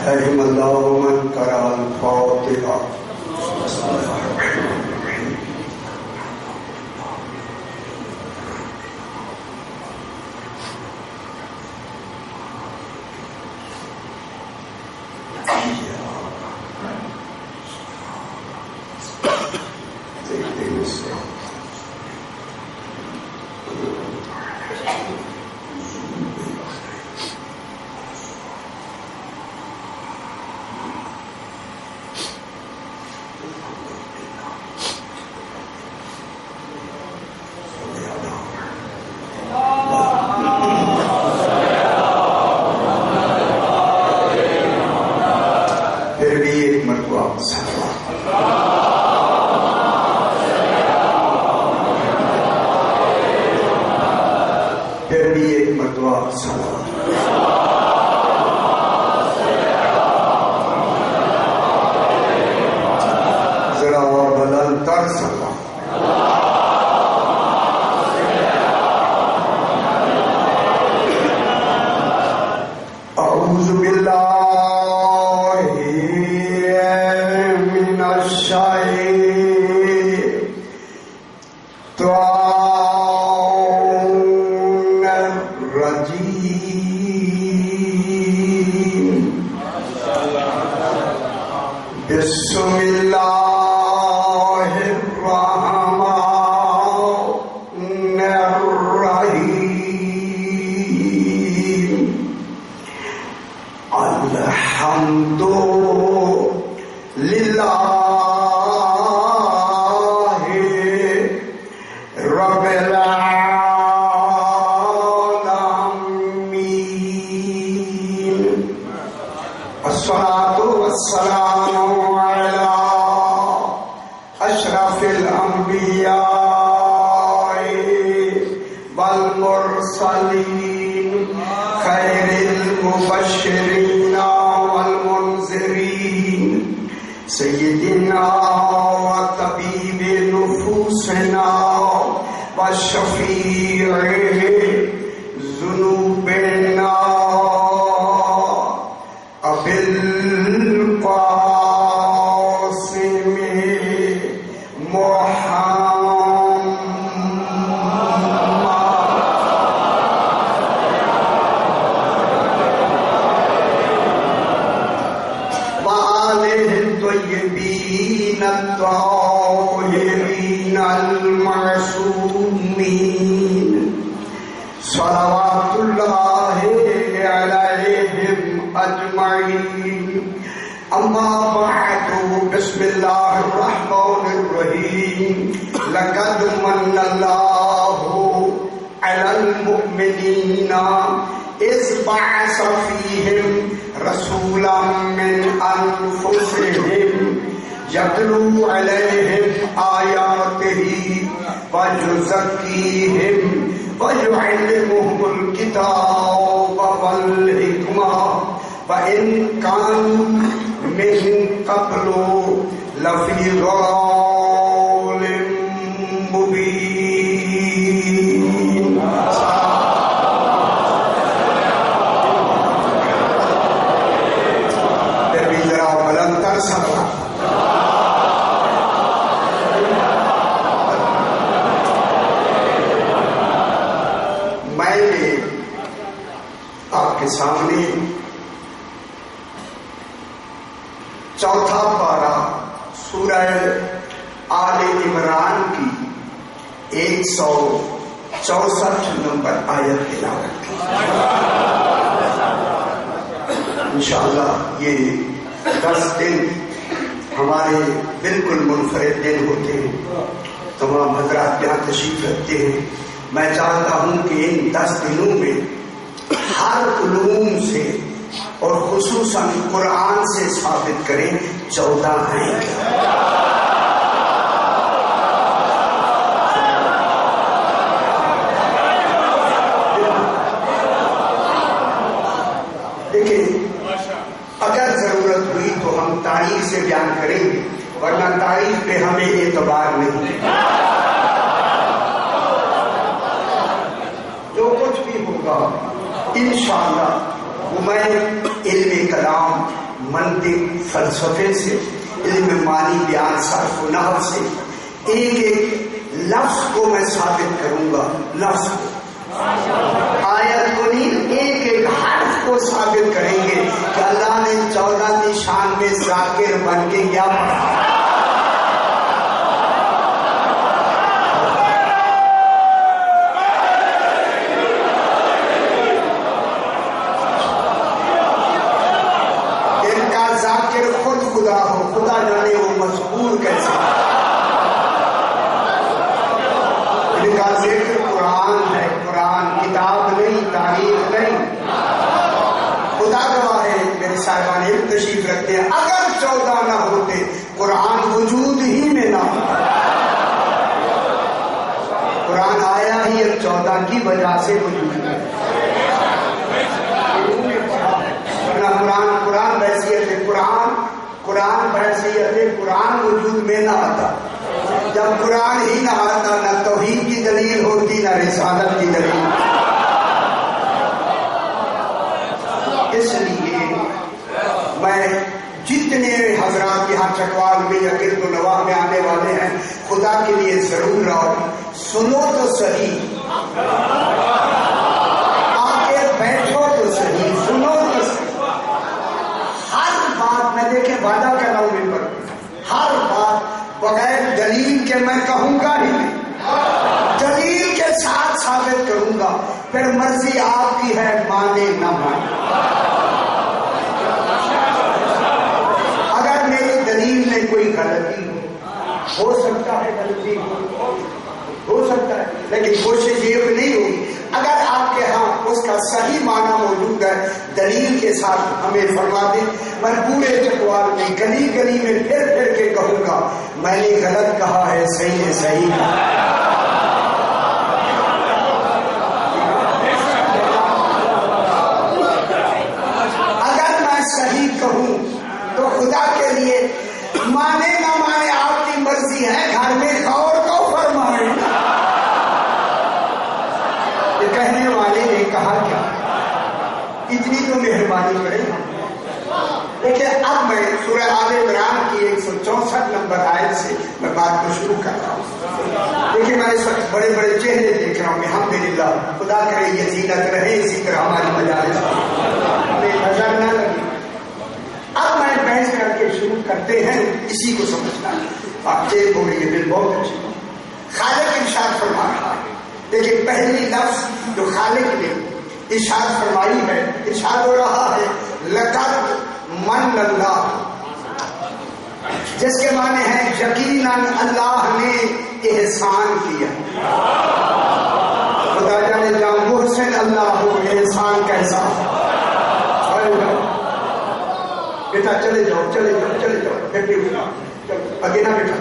رحم اللہ من قرأ الفاتحہ. اگر ضرورت ہوئی تو ہم تاریخ سے بیان کریں گے، ورنہ تاریخ پہ ہمیں اعتبار نہیں. جو کچھ بھی ہوگا انشاءاللہ وہ میں علم کلام منطق فلسفے سے، علم معانی بیان صرف و نحو سے ایک ایک لفظ کو میں ثابت کروں گا، لفظ کو، آیت کو نہیں، ایک ایک حرف کو ثابت کریں گے کہ اللہ نے 14 شان میں ذاکر بن کے کیا پڑھا۔ ان کا ذاکر خود خدا ہو، خدا جانے وہ مذکور کیسے، ان کا ذکر قرآن ہے، قرآن کتاب نہیں، تاریخ نہیں۔ خدا گواہ ہے، میرے صاحبان علم تشریف رکھتے ہیں، اگر 14 نہ ہوتے قرآن وجود ہی میں نہ ہوتا۔ قرآن آیا ہی 14 کی وجہ سے وجود میں، قرآن بحیثیت قرآن بحیثیت قرآن وجود میں نہ آتا۔ جب قرآن ہی نہ آتا، نہ توحید کی دلیل ہوتی، نہ رسالت کی دلیل۔ اس لیے میں جتنے حضرات یہاں چکوال میں یا گرد و نواح میں آنے والے ہیں، خدا کے لیے ضرور رہو، سنو تو صحیح، آ کے بیٹھو تو صحیح، سنو تو صحیح۔ ہر بات میں دیکھیں، وعدہ کر رہا ہوں ان پر، ہر بات بغیر دلیل کے میں کہوں گا ہی نہیں، دلیل کے ساتھ ثابت کروں گا، پھر مرضی آپ کی ہے، مانے نہ مانے۔ اگر میری دلیل میں کوئی غلطی ہو سکتا ہے، غلطی ہو سکتا ہے، لیکن کوشش یہ نہیں ہوگی۔ اگر آپ کے ہاں اس کا صحیح معنی موجود ہے، دلیل کے ساتھ ہمیں فرما دیں، میں پورے چکوال میں گلی گلی میں پھر کے کہوں گا، میں نے غلط کہا ہے، صحیح ہے، صحیح ہے۔ اگر میں صحیح کہوں تو خدا کے لیے مانے نہ مانے آپ کی مرضی ہے، گھر میں غور کو فرمائیں۔ یہ کہنے والے نے کہا کیا، اتنی تو مہربانی کریں۔ دیکھیں، اب میں سورہ آل عمران کی 164 نمبر آیت سے میں بات کو شروع کر رہا ہوں۔ دیکھیں، میں اس وقت بڑے بڑے چہرے دیکھ رہا ہوں، الحمدللہ، خدا کرے یہ زینت رہے اسی طرح ہماری مجالس ہمیں نظر نہ لگے۔ اب میں بحث کر کے شروع کرتے ہیں، اسی کو سمجھنا ہے۔ آپ چیک ہو رہی ہے، دل بہت اچھی۔ خالق ارشاد فرما رہا ہے، دیکھیں پہلی لفظ جو خالق نے ارشاد فرمائی ہے، ارشاد ہو رہا ہے لقد من اللہ، جس کے معنی ہے یقیناً اللہ نے احسان کیا۔ خدا جانے جان محسن اللہ ہو، احسان کیسا۔ بیٹا چلے جاؤ، چلے جاؤ، چلے جاؤ، بیٹھے ہوئے آگے نہ بیٹھا۔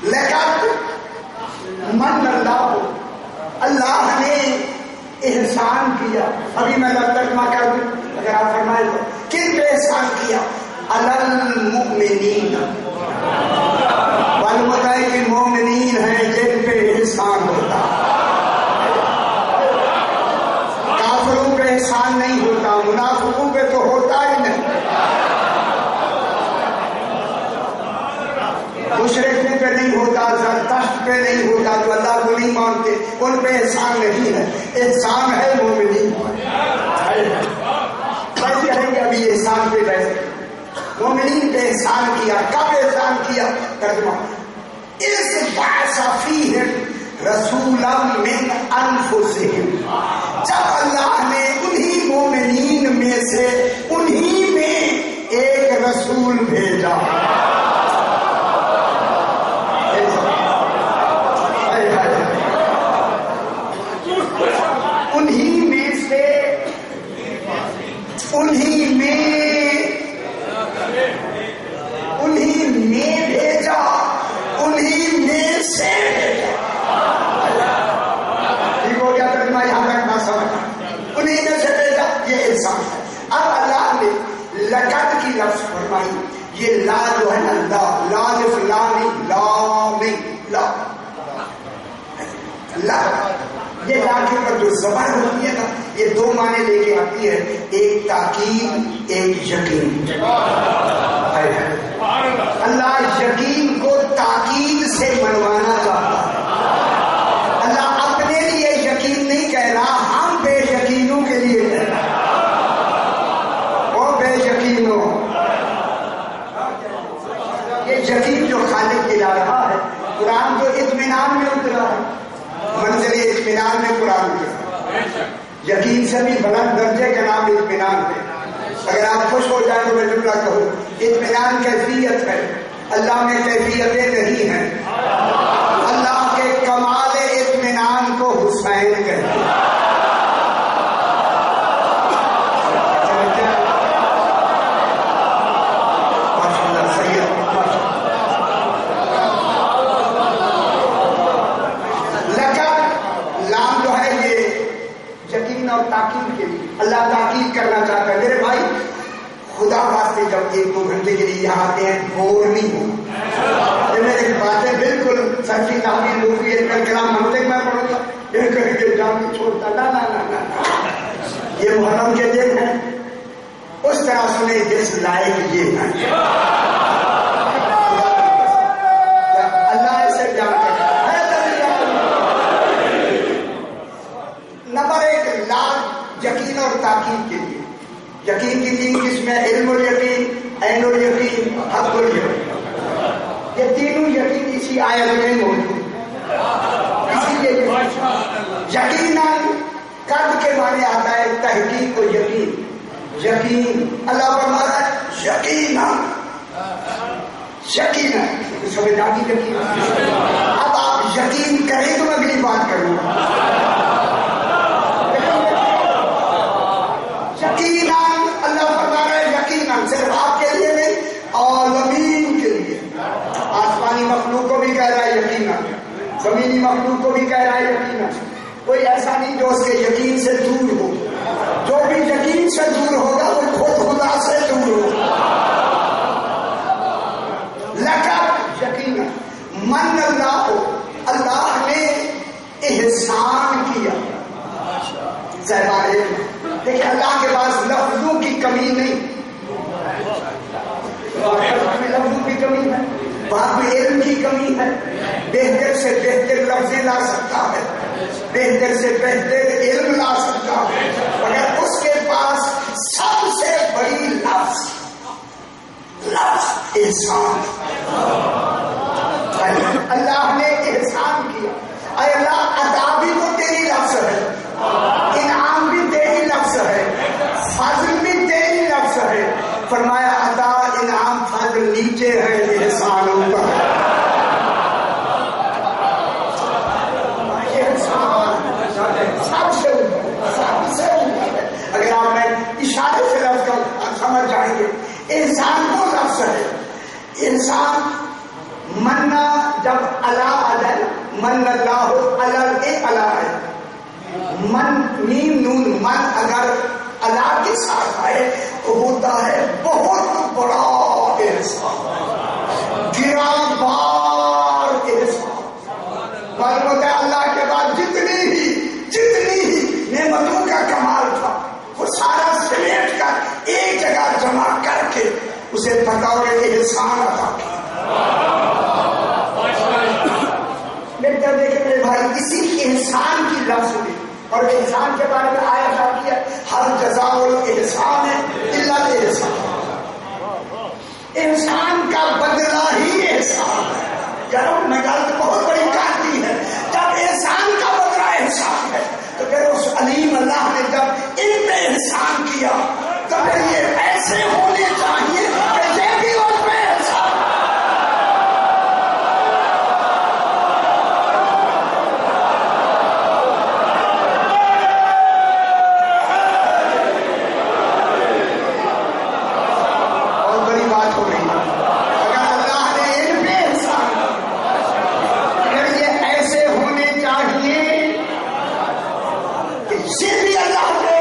لقد من اللہ، اللہ نے احسان کیا۔ ابھی میں ترجمہ کر دوں، اگر آپ فرمائے تو، کن پہ احسان کیا؟ علی المؤمنین، معلوم ہے کہ مومنین ہیں جن پہ احسان ہوتا، کافروں پہ احسان نہیں ہوتا، منافقوں پہ تو ہوتا ہی نہیں، مشرکوں پہ نہیں ہوتا، زرتشت پہ نہیں ہوتا، جو اللہ کو نہیں مانتے ان پہ احسان نہیں ہے، احسان ہے مومنین پر۔ بس کہیں گے ابھی احسان پہ بیٹھے، مومنین پہ احسان کیا۔ کب احسان کیا؟ ترجمہ، اس بعث فیہم رسولا من انفسہم، جب اللہ نے انہی مومنین میں سے انہی میں ایک رسول بھیجا۔ انہی میں بھیجا، انہی میں سے بھیجا۔ ٹھیک ہو گیا ترجمہ، یہاں تک نہ سمجھ، انہی میں سے بھیجا، یہ احسان ہے۔ اب اللہ نے لقد کی لفظ فرمائی، یہ لا جو ہے نا، لا جس لا نہیں، لا نہیں، لا، یہ لا کے اوپر جو زبر ہوتی ہے نا، یہ دو معنی لے کے آتی ہے، ایک تاکید ایک یقین۔ اللہ یقین کو تاکید سے منوانا چاہتا ہے۔ اللہ اپنے لیے یقین نہیں کہہ رہا، ہم بے یقینوں کے لیے کہہ رہا ہے۔ وہ بے یقینوں، یہ یقین جو خالق دلا رہا ہے، قرآن تو اطمینان میں اترا ہے، منزل اطمینان میں قرآن اترا۔ یقین سے بھی بلند درجے کا نام اطمینان ہے۔ اگر آپ خوش ہو جائیں تو میں جملہ کہوں، اطمینان کیفیت ہے، اللہ میں کیفیتیں نہیں ہیں۔ اللہ کے کمال اطمینان کو حسین کہتے ہیں۔ اور تاکید کے لیے اللہ تاکید کرنا چاہتا ہے۔ میرے بھائی خدا واسطے جب 1-2 گھنٹے کے لیے یہاں آتے ہیں بور نہیں ہو۔ یہ میری باتیں بالکل سچی تعمیر ہوگی، کلام منطق میں پڑھتا یہ کر کے جان چھوڑتا نا نا نا نا۔ یہ محرم کے دن ہے، اس طرح سنے جس لائق یہ ہے۔ اللہ ایسے جان کرتا ہے۔ نمبر 1 لاکھ یقین اور تاکید کے لیے۔ یقین کی 3 قسمیں، علم الیقین، عین الیقین، حق الیقین۔ یہ تینوں یقین اسی آیت میں موجود ہے۔ اسی لیے یقیناً قد کے معنی آتا ہے تحقیق و یقین۔ یقین اللہ فرما رہا ہے یقیناً، یقیناً سمجھ آ گئی یقین۔ اب آپ یقین کریں تو میں اگلی بات کروں گا۔ یقیناً اللہ فرما رہا ہے یقیناً، صرف آپ کے لیے نہیں، عالمین کے لیے۔ آسمانی مخلوق کو بھی کہہ رہا ہے یقیناً، زمینی مخلوق کو بھی کہہ رہا ہے یقیناً۔ کوئی ایسا نہیں جو اس کے یقین سے دور ہو، جو بھی یقین سے دور ہوگا وہ خود خدا سے دور ہوگا۔ لقد یقیناً من اللہ، اللہ نے احسان کیا۔ دیکھیں اللہ کے پاس لفظوں کی کمی نہیں، لفظوں کی کمی ہے، بات میں علم کی کمی ہے۔ بہتر سے بہتر لفظیں لا سکتا ہے، بہتر سے بہتر علم لا سکتا ہے، مگر اس کے پاس سب سے بڑی لفظ احسان۔ اللہ نے احسان کیا۔ اے اللہ عطا بھی تو تیری لفظ ہے، انعام بھی تیری لفظ ہے، فضل بھی تیری لفظ ہے۔ فرمایا عطا انعام فضل نیچے ہے، احسان اوپر ہے۔ سب سے اوپر ہے۔ اگر آپ میں اشارے سے لفظ کو سمجھ جائیں گے، انسان کو لفظ ہے۔ انسان منا جب اللہ علیہ من اللہ اللہ ہے، من میم نون من اگر اللہ کے ساتھ آئے تو ہوتا ہے بہت بڑا احسان، گرا بار احسان۔ معلوم ہوتا ہے اللہ کے بعد جتنی ہی نعمتوں کا کمال تھا وہ سارا سمیٹ کر ایک جگہ جمع کر کے اسے بطور احسان عطا کیا۔ دیکھیں میرے بھائی، اسی انسان کی لفظ میں اور انسان کے بارے میں آیا جاتی ہے ہر جزاء الاحسان الا الاحسان۔ انسان کا بدلہ ہی احسان ہے۔ یار میں گل بہت بڑی کہتی ہے، جب انسان کا بدلہ احسان ہے تو پھر اس علیم اللہ نے جب ان پہ احسان کیا تو پھر یہ ایسے ہونے چاہیے کہ یہ بھی اس پہ احسان۔ یہ بھی اللہ کے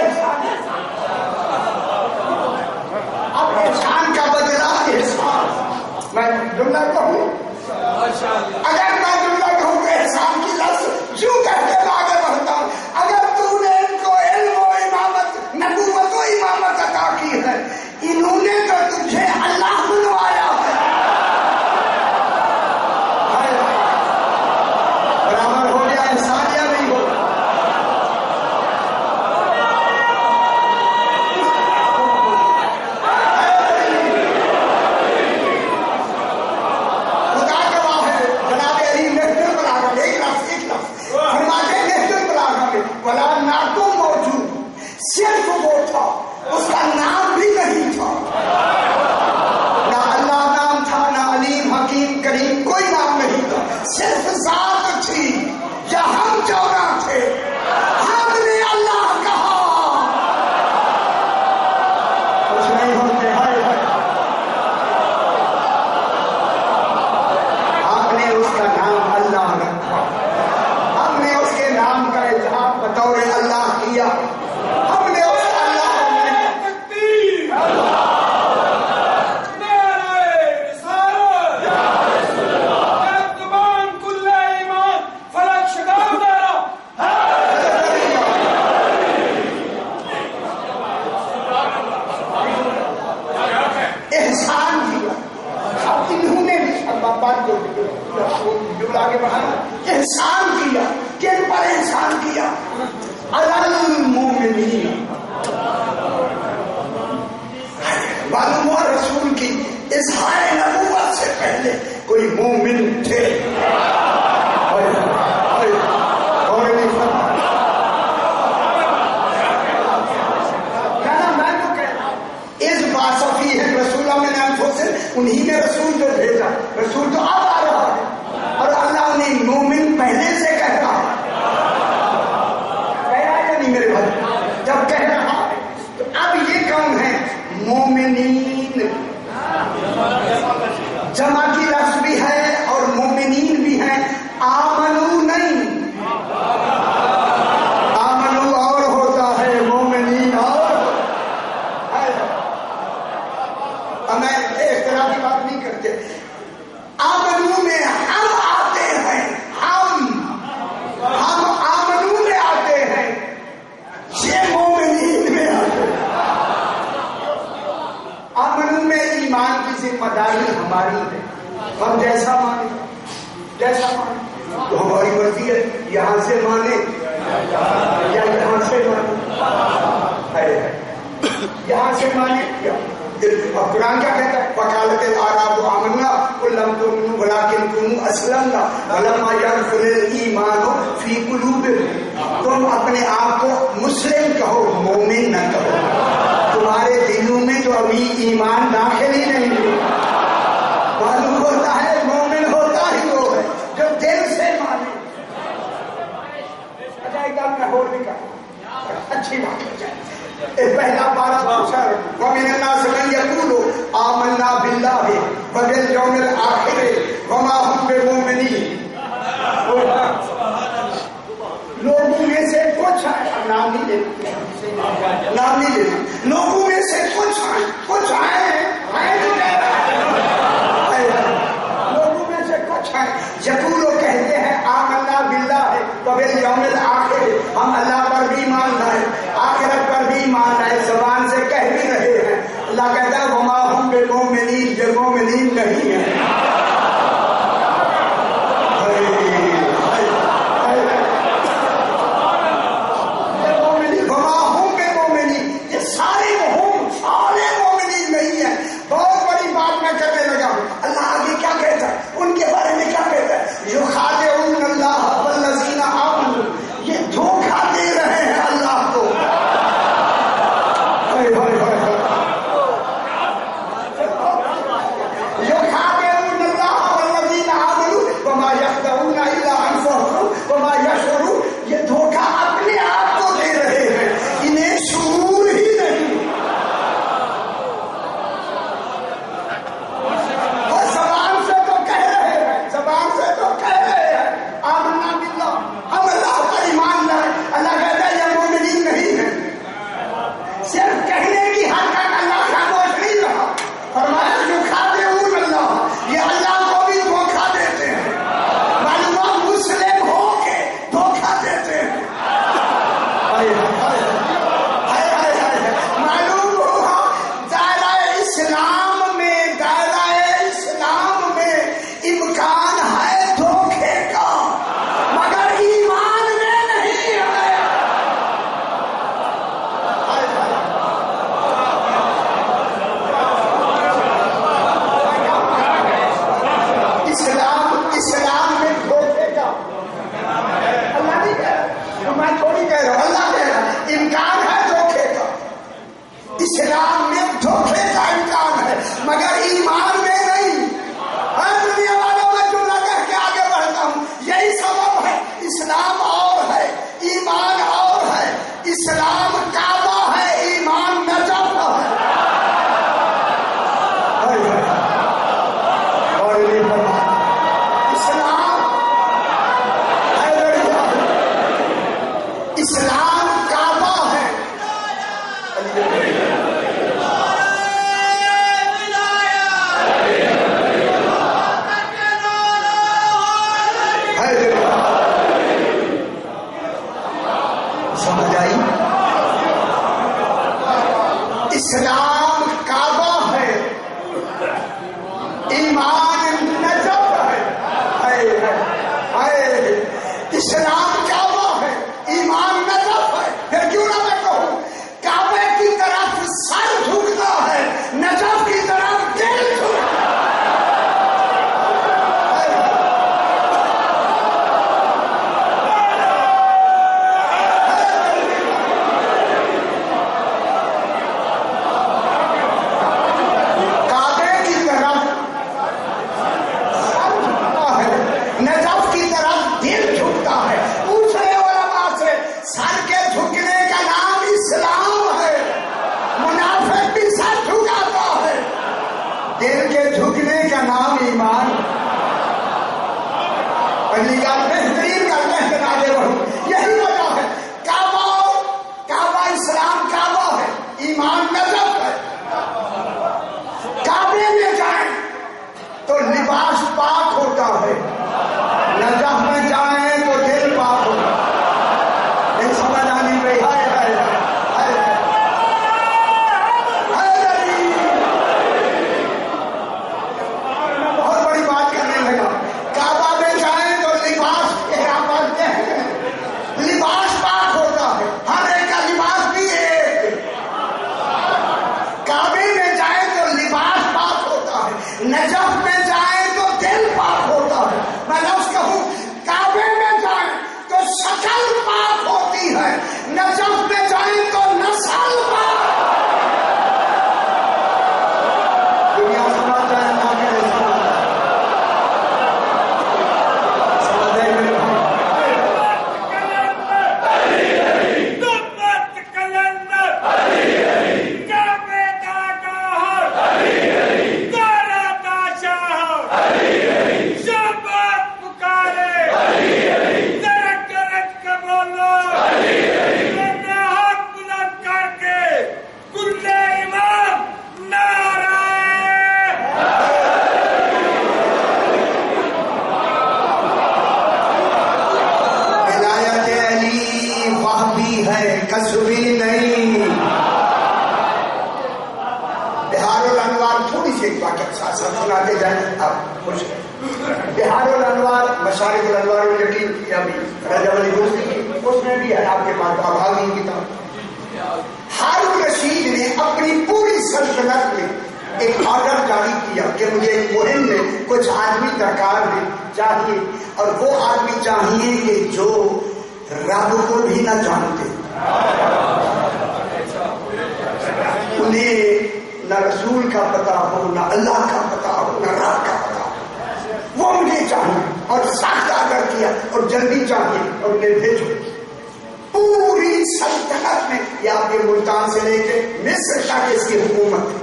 صرف وہ تھا، اس کا نام بھی نہیں تھا، نہ اللہ نام تھا، نہ علیم حکیم کریم کوئی نام نہیں تھا، صرف ذات تھی. یا ہم 14 تھے، ہم نے اللہ کہا کچھ نہیں ہوتے. ہم نے اس کا نام اللہ رکھا، ہم نے اس کے نام کا اظہار بطور اللہ کیا، ہم نے اس اللہ احسان کیا. اب انہوں نے بھی بات کو آگے بڑھانا، احسان کیا. کن پر احسان کیا؟ المومنین. معلوم ہوا رسول کی اظہار نبوت سے پہلے کوئی مومن تھے. انہی نے رسول جو بھیجا، رسول تو اب آ رہا ہے اور اللہ نے مومن پہلے سے کہہ رہا ہے. کہہ رہا ہے یا نہیں میرے بھائی؟ جب کہہ رہا ہے تو اب یہ کون ہے؟ مومنین. جمع کی لفظ بھی ہے اور مومنین بھی ہیں. آمنو نہیں، آمنو اور ہوتا ہے، مومنین اور. میں اختلاف کی بات نہیں کرتے. آمنو میں ہم آتے ہیں، ہم آمنو میں آتے ہیں، یہ مومنین میں آتے ہیں. آمنو میں ایمان کی ذمہ داری ہماری ہے، ہم جیسا مانیں تو ہماری مرضی ہے، یہاں سے مانے یا یہاں سے مانے، یہاں سے مانے یا. اور قرآن کیا کہتا ہے؟ وقالت الاعراب آمنا قل لم تؤمنوا ولكن كونوا اسلمنا ولما يدخل الايمان في قلوبكم. تم اپنے آپ کو مسلم کہو، مومن نہ کہو. تمہارے دلوں میں تو ابھی ایمان داخل ہی نہیں ہوا. معلوم ہوتا ہے مومن ہوتا ہی وہ ہے جو دل سے مانے. اچھا ایک بات میں اور بھی کہوں، اچھی بات ہو جائے. پہلا پارہ پوچھا، وَمِنَ النَّاسِ مَن يَقُولُ آمَنَّا بِاللَّهِ وَبِالْيَوْمِ الْآخِرِ وَمَا هُمْ بِمُؤْمِنِينَ. لوگوں میں سے کچھ نام نہیں لینا، لوگوں میں سے کچھ آئے لوگوں میں سے کچھ ہیں یقولو کہتے ہیں آمنا باللہ وبالیوم الآخر، ہم اللہ پر بھی ایمان لائے، آخرت پر بھی ایمان لائے. زبان سے کہہ بھی رہے ہیں. اللہ کہتا ہے وما ہم بمؤمنین، یہ مومنین نہیں ہیں. وما ہم بمؤمنین، یہ سارے سمجھ آئی؟ اسلام کعبہ ہے، ایمان نجف ہے۔ اسلام کعبہ ہے، ایمان نجف ہے۔ پھر کیوں نہ میں کہوں کعبے کی طرف سر جھکتا ہے، نجف کی طرف دل جھکتا ہے۔ بہار الانوار مشارق الانوار میں یقین کیا بھی رجب علی دوسری کی اس میں بھی ہے آپ کے پاس آبادی کتاب۔ ہارون رشید نے اپنی پوری سلطنت میں ایک آرڈر جاری کیا کہ مجھے ایک مہم میں کچھ آدمی درکار ہے چاہیے، اور وہ آدمی چاہیے کہ جو رب کو بھی نہ جانتے، انہیں نہ رسول کا پتہ ہو، نہ اللہ کا پتہ ہو، نہ رب کا پتہ ہو، وہ مجھے چاہیے اور سخت آرڈر کیا اور جلدی چاہیے اور انہیں بھیجو۔ پوری سلطنت میں یا آپ کے ملتان سے لے کے مصر تک اس کی حکومت تھی۔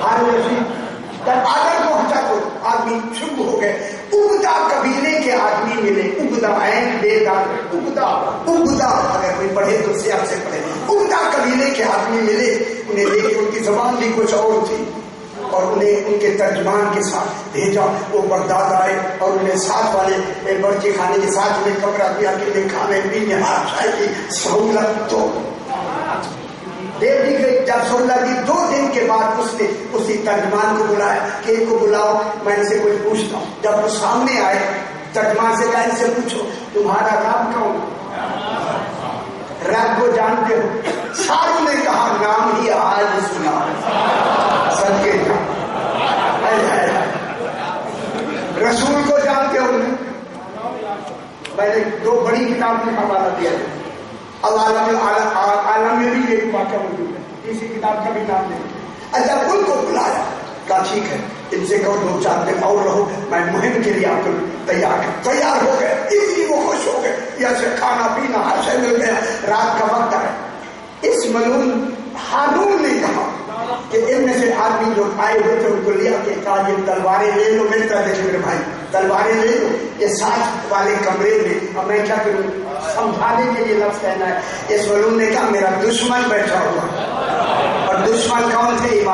ہارون رشید جب آدر پہنچا تو آدمی چپ ہو گئے۔ عبدہ قبیلے کے آدمی ملے، عبدہ عین بے دار عبدہ اگر کوئی پڑھے تو سیاق سے پڑھے، عبدہ قبیلے کے آدمی ملے، انہیں دیکھے ان کی زبان بھی کچھ اور تھی اور انہیں ان کے ترجمان کے ساتھ بھیجا۔ وہ بغداد آئے اور انہیں ساتھ والے برقی خانے کے ساتھ انہیں کمرہ دیا کہ انہیں کھانے پینے ہاتھ چائے کی سہولت تو دے دی گئی۔ جب سہولت دی 2 دن کے بعد اس نے اسی ترجمان کو بلایا کہ ان کو بلاؤ میں ان سے کچھ پوچھتا ہوں۔ جب وہ سامنے آئے ترجمان سے کہا ان سے پوچھو تمہارا رب کون؟ رب کو جانتے ہو؟ ساروں نے کہا نام ہی آج سنا صدقے کا۔ رسول کو جانتے ہو؟ میں نے 2 بڑی کتاب میں حوالہ دیا ہے، عالم میں بھی ایک واقعہ موجود ہے، اسی کتاب کا بھی نام نہیں۔ جب ان کو بلایا کہا ٹھیک ہے ان سے کہو 2-4 دن اور رہو، میں مہم کے لیے آپ کو تیار ہو گئے۔ اتنی وہ خوش ہو گئے، یا سے کھانا پینا ہر شے مل گیا، رات کا وقت ہے۔ اس ملعون ہارون نے کہا کہ ان میں سے آدمی جو آئے ہوئے تھے ان کو لیا کہ کہا یہ تلواریں لے لو، میری طرح دیکھے میرے بھائی تلواریں لے لو، یہ ساتھ والے کمرے میں، اب میں کیا کروں، سمجھانے کے لیے لفظ کہنا ہے۔ اس ملعون نے کہا میرا دشمن بیٹھا ہوا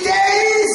23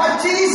25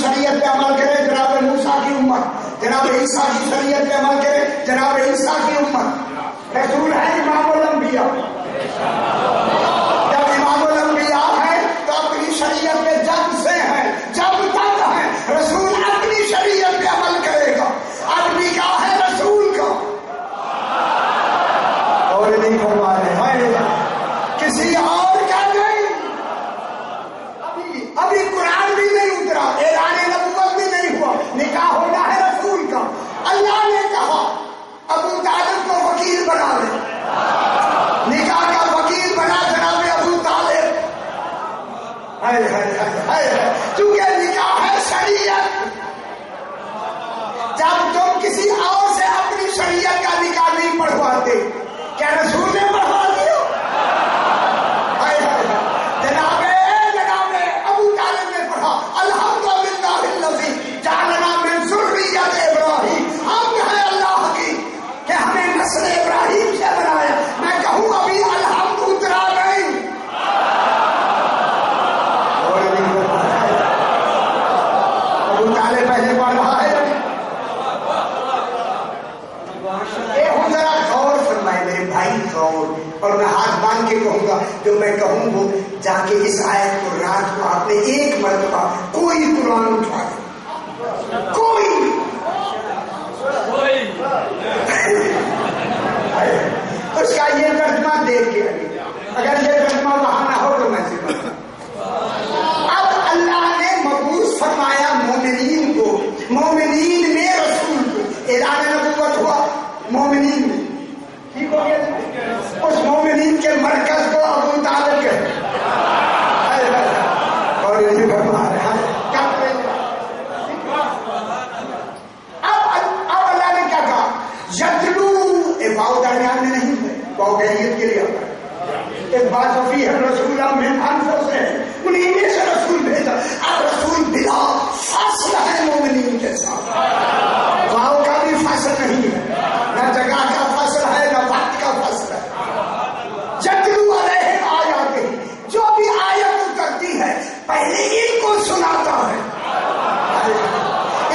شریعت پہ عمل کرے جناب موسیٰ کی امت، جناب عیسیٰ کی شریعت پہ عمل کرے جناب عیسیٰ کی امت۔ رسول ہے امام الانبیاء، جب امام الانبیاء ہے تو اپنی شریعت پہ جب سے ہے، جب تک ہے رسول اپنی شریعت پہ عمل کرے گا۔ اب نکاح ہے رسول کا، اور نہیں فرما رہے ہیں کسی اور کا نہیں۔ ابھی قرآن بھی نہیں اترا، اعلان نبوت بھی نہیں ہوا، نکاح ہونا ہے رسول کا۔ اللہ نے کہا ابو طالب کو وکیل بنا لے، نکاح کا وکیل بنا جناب ابو طالب۔ چونکہ نکاح ہے شریعت، جب تم کسی اور سے اپنی شریعت کا نکاح نہیں پڑھواتے، کیا رسول نے پڑھوا دیا؟ جناب ابو طالب نے پڑھا الحمدللہ الذی جعلنا من ذریۃ ابراہیم، ہم ہیں اللہ کی کہ ہمیں نسل ابراہیم سے بنایا۔ میں کہوں ابھی الحمد اترا نہیں، ابو طالب پہلے پڑھ رہا ہے۔ ذرا غور فرمائے میرے بھائی، غور، اور میں ہاتھ باندھ کے کہوں گا جو میں کہوں وہ جا کے اس آیت کو رات کو آپ نے ایک مرتبہ کوئی قرآن اٹھا دے، کوئی اس کا یہ ترجمہ دیکھ کے اگر یہ ترجمہ وہاں نہ ہو تو میں ذمہ۔ اب اللہ نے مبعوث فرمایا مومنین کو، مومنین میں رسول کو اعلان نبوت ہوا مومنین میں، ٹھیک ہو گیا؟ اس مومنین کے مرکز کو ابو طالب کے اور یہ فرما رہا ہے اب اللہ نے کیا کہا؟ یتلو، ایک واؤ درمیان میں نہیں ہے، واؤ غیریت کے لیے ہوتا ہے۔ ایک بات وفی ہے رسول من انفسہم، انہیں میں سے رسول بھیجا۔ اب رسول بلا فاصلہ ہے مومنین کے ساتھ، واؤ کا بھی فاصل نہیں ہے، نہ جگہ کا فاصل ہے نہ وقت کا فاصل ہے۔ یتلو علیہم آیاتہ، جو بھی آیت اترتی ہے پہلے ان کو سناتا ہے۔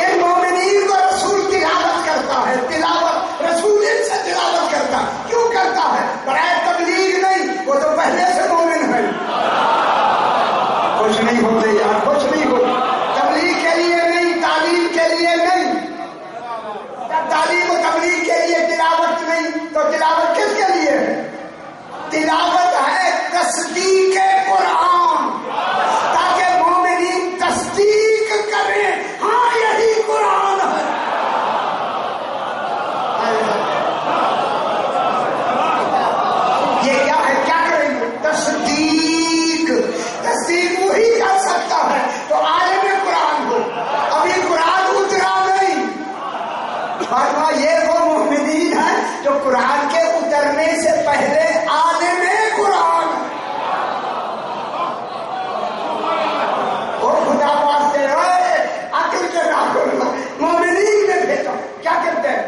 ان مومنین کو رسول تلاوت کرتا ہے، تلاوت رسول ان سے تلاوت کرتا ہے۔ کیوں کرتا ہے؟ برائے تبلیغ نہیں، وہ تو پہلے سے مومن ہے۔ خوش نہیں ہوتے یار، خوش نہیں ہوتے، تبلیغ کے لیے نہیں، تعلیم کے لیے نہیں۔ تعلیم و تبلیغ کے لیے تلاوت نہیں تو تلاوت کس کے لیے ہے؟ تلاوت ہے تصدیق قرآن، تاکہ مومنین تصدیق کریں ہاں یہی قرآن ہے۔ یہ کیا ہے؟ کیا کریں گے؟ تصدیق، تصدیق وہی کر سکتا ہے تو عالم قرآن ہو، ابھی قرآن اترا نہیں۔ فرما یہ وہ مومنین ہیں جو قرآن کے اترنے سے پہلے عالم قرآن، اور خدا واسطے عقل کے راہ مومنین میں بھیجا۔ کیا کرتے ہیں؟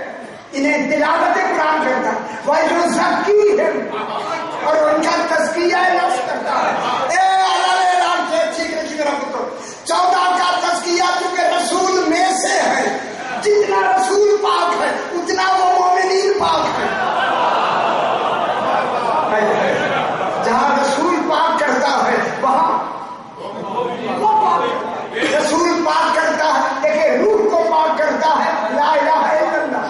انہیں تلاوت قرآن کرتا ہے، وَيُزَكِّيهِمْ، اور ان کا تزکیہ نفس کرتا ہے۔ اے اللہ اعلان سے ٹھیک طرح پتر 14 کا تزکیہ کیونکہ رسول میں سے ہے، جتنا رسول پاک ہے اتنا وہ مومنین پاک ہے۔ جہاں رسول پاک کرتا ہے وہاں وہ پاک، رسول پاک کرتا ہے، دیکھیں روح کو پاک کرتا ہے لا الہ الا اللہ،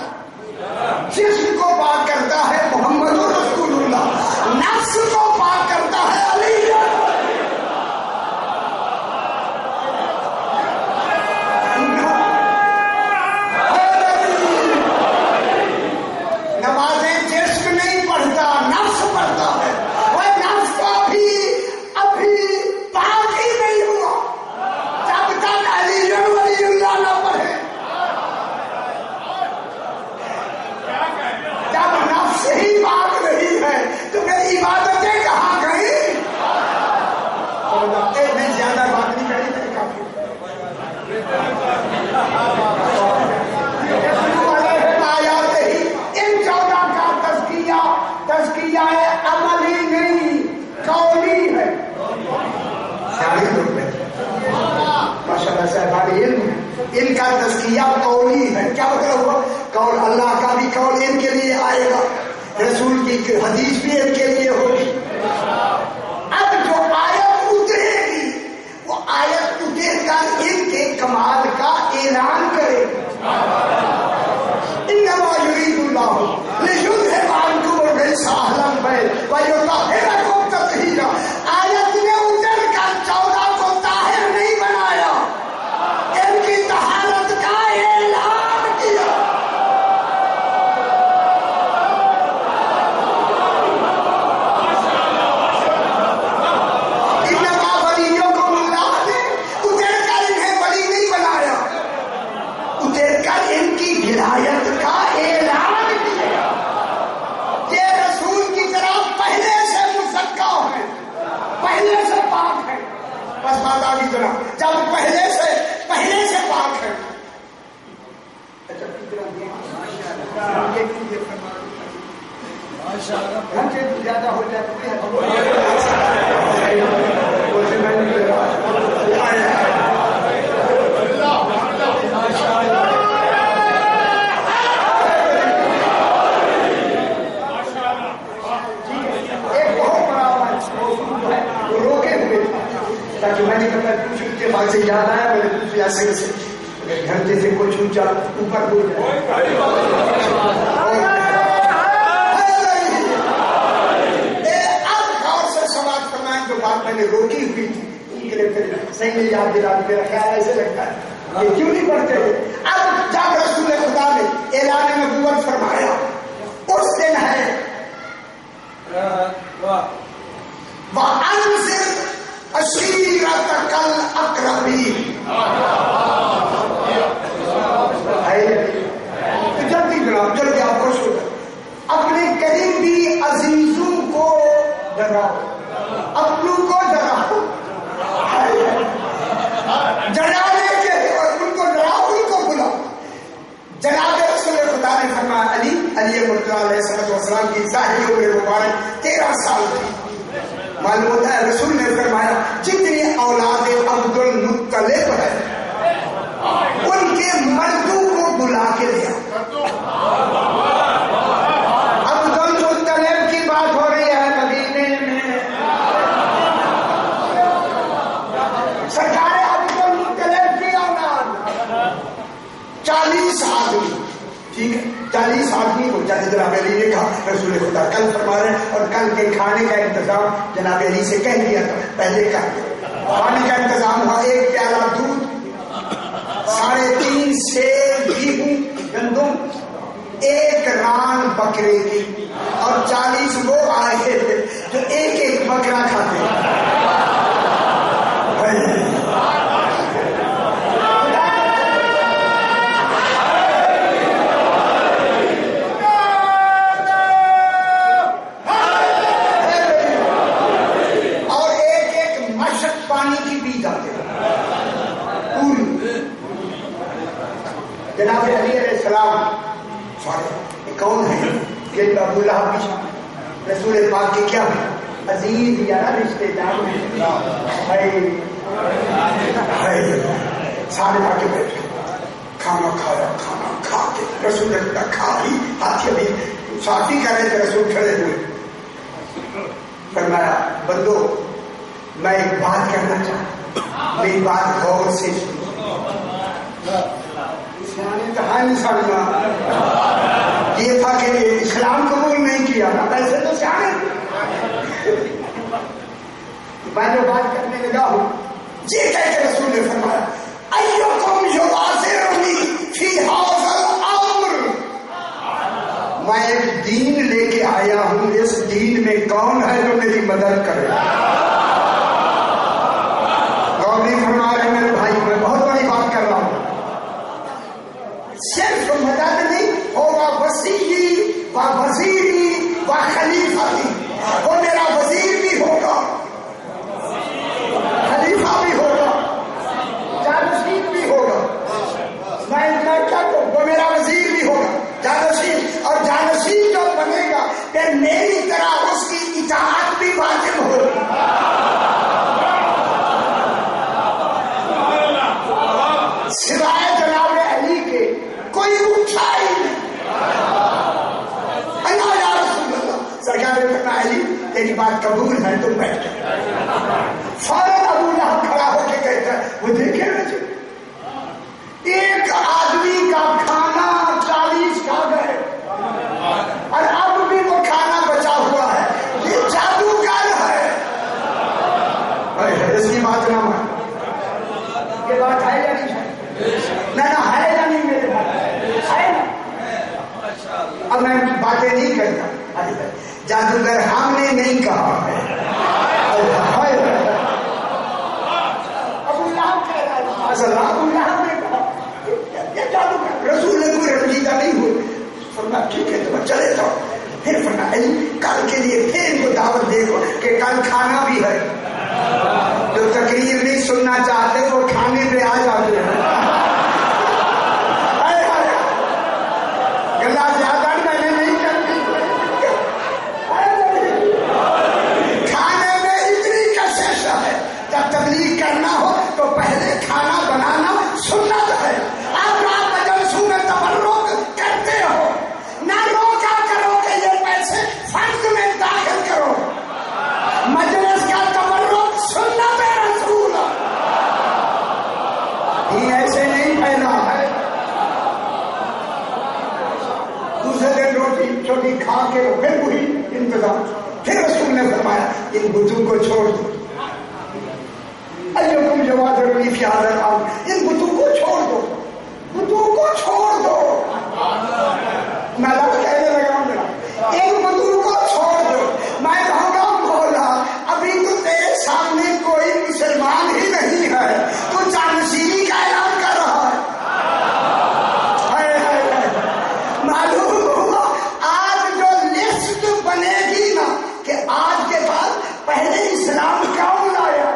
جسم کو پاک کرتا ہے محمد رسول اللہ، نفس کو پاک کرتا ہے علی۔ نمازیں جسم نہیں پڑھتا، نفس پڑھتا ہے، وہ نفس کو ابھی پاک ہی نہیں ہوا جب تک علی ولی اللہ نہ پڑھے۔ جب نفس ہی پاک نہیں ہے تو پھر عبادتیں کہاں گئی؟ میں زیادہ بات نہیں کری، میں کافی تزکیہ عملی نہیں، قولی ہے۔ سارے لوگ ماشاءاللہ صاحب علم ہے، ان کا تزکیہ قولی ہے. کیا مطلب ہوا؟ قول اللہ کا بھی قول ان کے لیے آئے گا، رسول کی حدیث بھی ان کے لیے ہوگی. اب جو آیت اترے گی وہ آیت اتر کر ان کے کمال کا اعلان کرے. انما یرید اللہ لیذھب عنکم الرجس اہل البیت ویطہرکم تطہیرا. آیت نے اتر کر 14 کو طاہر نہیں بنایا، ان کی طہارت کا اعلان کیا. انما ولیکم اللہ نے اتر کر انہیں ولی نہیں بنایا، اتر کر ان کی ولایت کا اعلان کیا. یہ رسول کی طرح پہلے سے مزکا ہے، پہلے سے پاک ہے. بس بات آگے ذرا، جب پہلے سے پاک ہے. اچھا گھنٹے زیادہ ہو جائے تاکہ میں نے کہا کچھ کے بعد سے یاد آیا، میں نے کچھ ایسے گھنٹے سے کچھ اونچا اوپر ہو جائے. اب غور سے سماعت فرمائیں جو بات میں نے روکی ہوئی تھی ان کے لیے پھر صحیح میں یاد دلا کے رکھا ہے. ایسے لگتا ہے یہ کیوں نہیں پڑھتے؟ اب جب رسول خدا نے اعلان نبوت فرمایا اس دن ہے وَأَنذِرْ عَشِيرَتَكَ الْأَقْرَبِينَ. جلدی جناب، جلدی آپ خوش ہو جائیں. اپنے قریبی عزیزوں کو ڈراؤ، اپنوں کو ڈراؤ. ڈرانے کے ان کو ڈراؤ، ان کو بلاؤ. جناب رسول خدا نے فرمایا علی علیہ السلام کی ظاہری عمر مبارک 13 سال تھی. معلوم ہوتا ہے رسول نے فرمایا جتنی اولاد عبد المطلب ہے ان کے مردوں کو بلا کے لیا. عبد المطلب کی بات ہو رہی ہے مدینے میں. سرکار عبد المطلب کی اولاد 40 آدمی، ٹھیک ہے 40 آدمی کو جناب علی نے کہا رسول خدا کل فرما رہے ہیں اور کل کے کھانے کا انتظام جناب علی سے کہہ دیا تھا. پہلے کا کھانے کا انتظام ہوا 1 پیالہ دودھ، 3.5 سیر گیہوں گندم، 1 ران بکرے کی، اور 40 وہ آئے تھے جو ایک بکرا کھاتے ہیں. جناب علی علیہ السلام کون ہے؟ یہ ابو لہب کی رسول پاک کے کیا ہے؟ عزیز یا رشتے دار ہیں. سارے آ کے بیٹھے کھانا کھایا، کھانا کھا کے رسول کا کھا ہی ہاتھی ابھی صافی کر رہے تھے، رسول کھڑے ہوئے. فرمایا بندو میں ایک بات کہنا چاہتا ہوں، میری بات غور سے کہانی سمجھنا. یہ تھا کہ اسلام قبول نہیں کیا تھا، ایسے تو سیانے. میں جو بات کرنے لگا ہوں یہ کہہ کے رسول نے فرمایا ایکم یواصرنی فی ھذا الامر. میں ایک دین لے کے آیا ہوں، اس دین میں کون ہے جو میری مدد کرے؟ غور نہیں فرما رہے میرے بھائی، میں بہت بڑی بات کر رہا ہوں. صرف مدد نہیں ہوگا، وسیعی و وزیری و خلیفتی. وہ میرا وزیر بھی ہوگا، خلیفہ بھی ہوگا، جانشین بھی ہوگا. میں کیا کہوں، وہ میرا وزیر بھی ہوگا، جانشین. اور جانشین جو بنے گا پھر میری طرح اس کی اطاعت بھی واجب ہوگی. فرمایا علی تیری بات قبول ہے تم بیٹھ جاؤ. فوراً ابو لہب کھڑا ہو کے کہتا ہے وہ دیکھے نا جی ایک آدمی کا کھانا 40 کھا گئے اور اب بھی وہ کھانا بچا ہوا ہے. یہ جادوگر ہے. اس کی بات نہ مان. یہ بات ہے یا نہیں ہے؟ نہ ہے یا نہیں میرے بات ہے نا. اب میں باتیں نہیں کرتا. جادوگر ہم نے نہیں کہا ہے. ابو لہب کہہ رہا ہے ابو لہب نے کہا یہ جادوگر. رسول نے کوئی رنجیدہ نہیں ہوئی. فرمایا ٹھیک ہے تم چلے جاؤ. پھر فرمایا کل کے لیے پھر ان کو دعوت دے دو کہ کل کھانا بھی ہے. جو تقریر نہیں سننا چاہتے وہ کھانے پہ آ جاتے ہیں. گلا زیادہ میں نے نہیں کرتی. کھانے میں اتنی کشش ہے. جب تبلیغ کرنا ہو تو پہلے کھانا بنانا سنت ہے. آپ رات مجلسوں میں تبرک کرتے ہو نہ روکا کرو کہ یہ پیسے فرض میں داخل کرو. مجلس کا تبرک سنت رسول یہ ایسے نہیں پھیلا ہے. دوسرے دن روٹی چھوٹی کھا کے پھر وہی انتظام. پھر رسول نے فرمایا ان بتوں کو چھوڑ دو. ایکم جوادرنی فی ھذا الامر. ان بتوں کو چھوڑ دو. بتوں کو چھوڑ دو. میں کہنے لگا ہوں ان بتوں کو چھوڑ دو. میں کہوں گا مولا ابھی تو تیرے سامنے کوئی مسلمان ہی نہیں ہے. تو جانشینی کا اعلان کر رہا ہے. معلوم ہوا آج جو لسٹ بنے گی نا کہ آج کے بعد پہلے اسلام کون لایا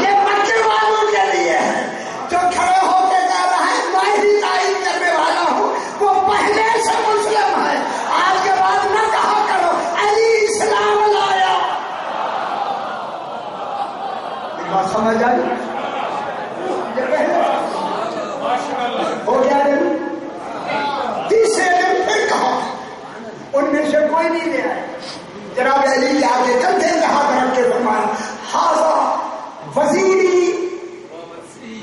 یہ مکے والوں کے لیے ہے. جو کھڑے ہو کے کہہ رہا ہے میں ہی تائید کرنے والا ہوں وہ پہلے سے مسلم ہے. آج کے بعد نہ کہا کرو علی اسلام لایا. بات سمجھ آئی؟ ہو گیا دن. تیسرے دن پھر کہا ان میں سے کوئی نہیں لے آئے. جناب علی آگے کندھے میں ہاتھ رکھ کے فرمایا ھذا وزیری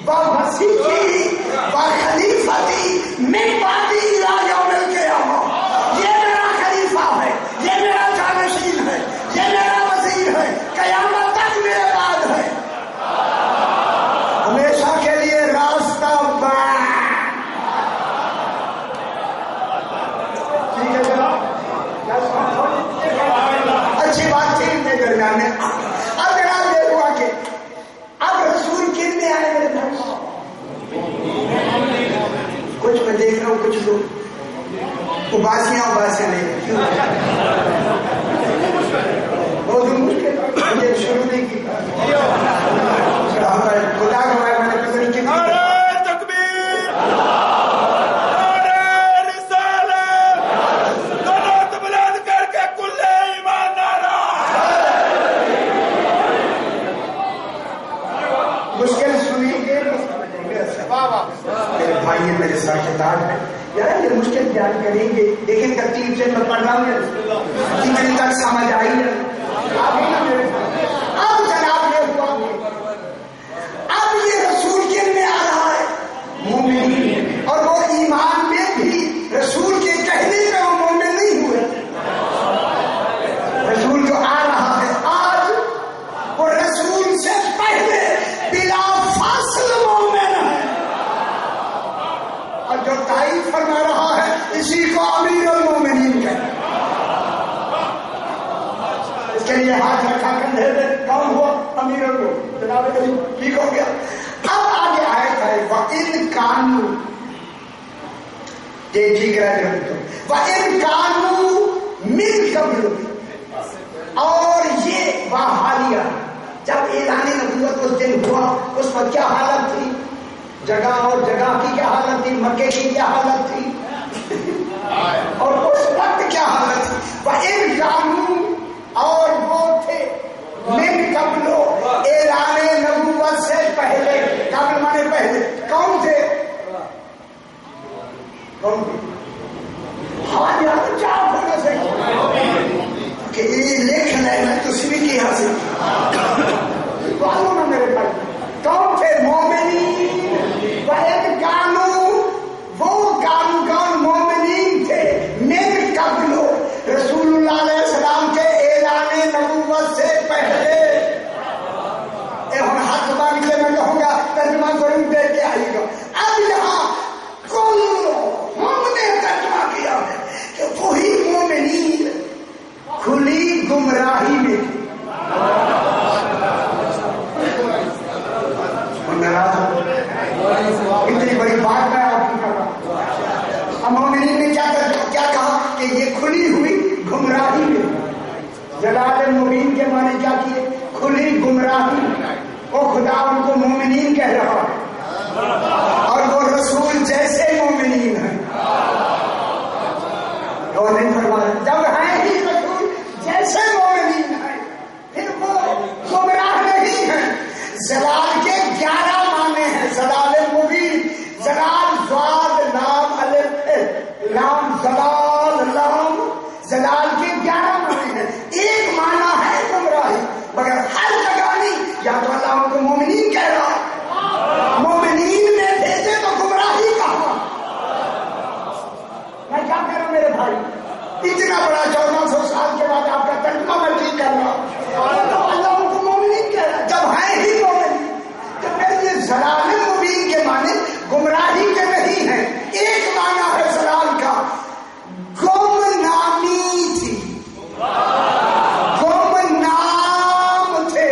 و وصیتی و خلیفتی من بعدی الی یوم القیامہ. یہ میرا خلیفہ ہے, یہ میرا جانشین ہے, یہ میرا وزیر ہے, قیامت تک میرے بعد ہے. ہمیشہ کے لیے راستہ بند. ٹھیک ہے جناب اچھی بات تھی ان کے درمیان میں. اب جناب یہ ہوا کہ اب رسول کن میں آئے میرے گھر. کچھ میں دیکھ رہا ہوں کچھ لوگ اباسیاں نہیں وہ جو مشکل مجھے شروع نہیں کی. خدا کا میں نے پتہ نہیں کتنی میرے ساتھ کتاب ہے یار یہ مشکل بیان کریں گے لیکن ترتیب سے میں پڑھ رہا ہوں کتنی تک سمجھ آئی ہے. اب جناب یہ ہوا اب یہ رسول کن میں آ رہا ہے مومنین. اور وہ ایمان میں بھی رسول کے کہنے پہ وہ مومن نہیں ہوئے. رسول جو آ رہا ہے آج وہ رسول سے پہلے بلا فاصل مومن ہے. اور جو تائید فرما رہا ہے اسی کو امیر المومنین کہتے ہیں. اس کے لیے ہاتھ رکھا کندھے پہ. کون ہوا امیر المومنین. جناب علی ٹھیک ہو گیا. اب آگے آیت ہے وَإِنْ كَانُوا یہ ٹھیک رہ جائے وَإِنْ كَانُوا مِنْ قَبْلُ. اور یہ حالیہ جب اعلان نبوت اس دن ہوا اس وقت کیا حالت تھی. جگہ اور جگہ کی کیا حالت تھی. مکے کی کیا حالت تھی اور اس وقت کیا حالت تھی. وَإِنْ كَانُوا اور وہ تھے من قبل اعلان نبوت سے پہلے. قبل مانے پہلے. کون تھے؟ کون تھے؟ ہاں یار چار ہونا سے جائے گا. اب یہاں ہم نے ترجمہ کیا ہے کہ وہی مومنین کھلی گمراہی میں اتنی بڑی بات میں آپ کی کر رہا ہوں. مومنین نے کیا کہا کہ یہ کھلی ہوئی گمراہی میں. جلال المبین کے معنی کیا کیے؟ کھلی گمراہی. وہ خدا ان کو مومنین کہہ رہا ہے اور وہ رسول جیسے مومنین ہیں. اور نہیں فرمایا جب ہیں ہی رسول جیسے مومنین ہیں پھر وہ گمراہ نہیں ہیں. زلال کے 11 معنی ہیں. زلال المبین، زلال زواد لام الف لام زلال لام، زلال کے 11 معنی ہیں. ایک معنی ہے گمراہی، مگر ہر جگہ نہیں. یا تو اللہ ان کو مومنین کہہ رہا ہے، مومنین نے بھیجے تو گمراہی کہا. میں کیا کہہ رہا ہوں میرے بھائی؟ اتنا بڑا 1400 سال کے بعد آپ کا ترجمہ میں ٹھیک کر رہا ہوں. تو اللہ ان کو مومنین کہہ رہا ہے جب ہے ہی مومنین. تو پھر یہ زلال مبین کے معنی گمراہی کے نہیں ہیں. ایک معنی ہے زلال کا گمنامی تھی، گمنام تھے.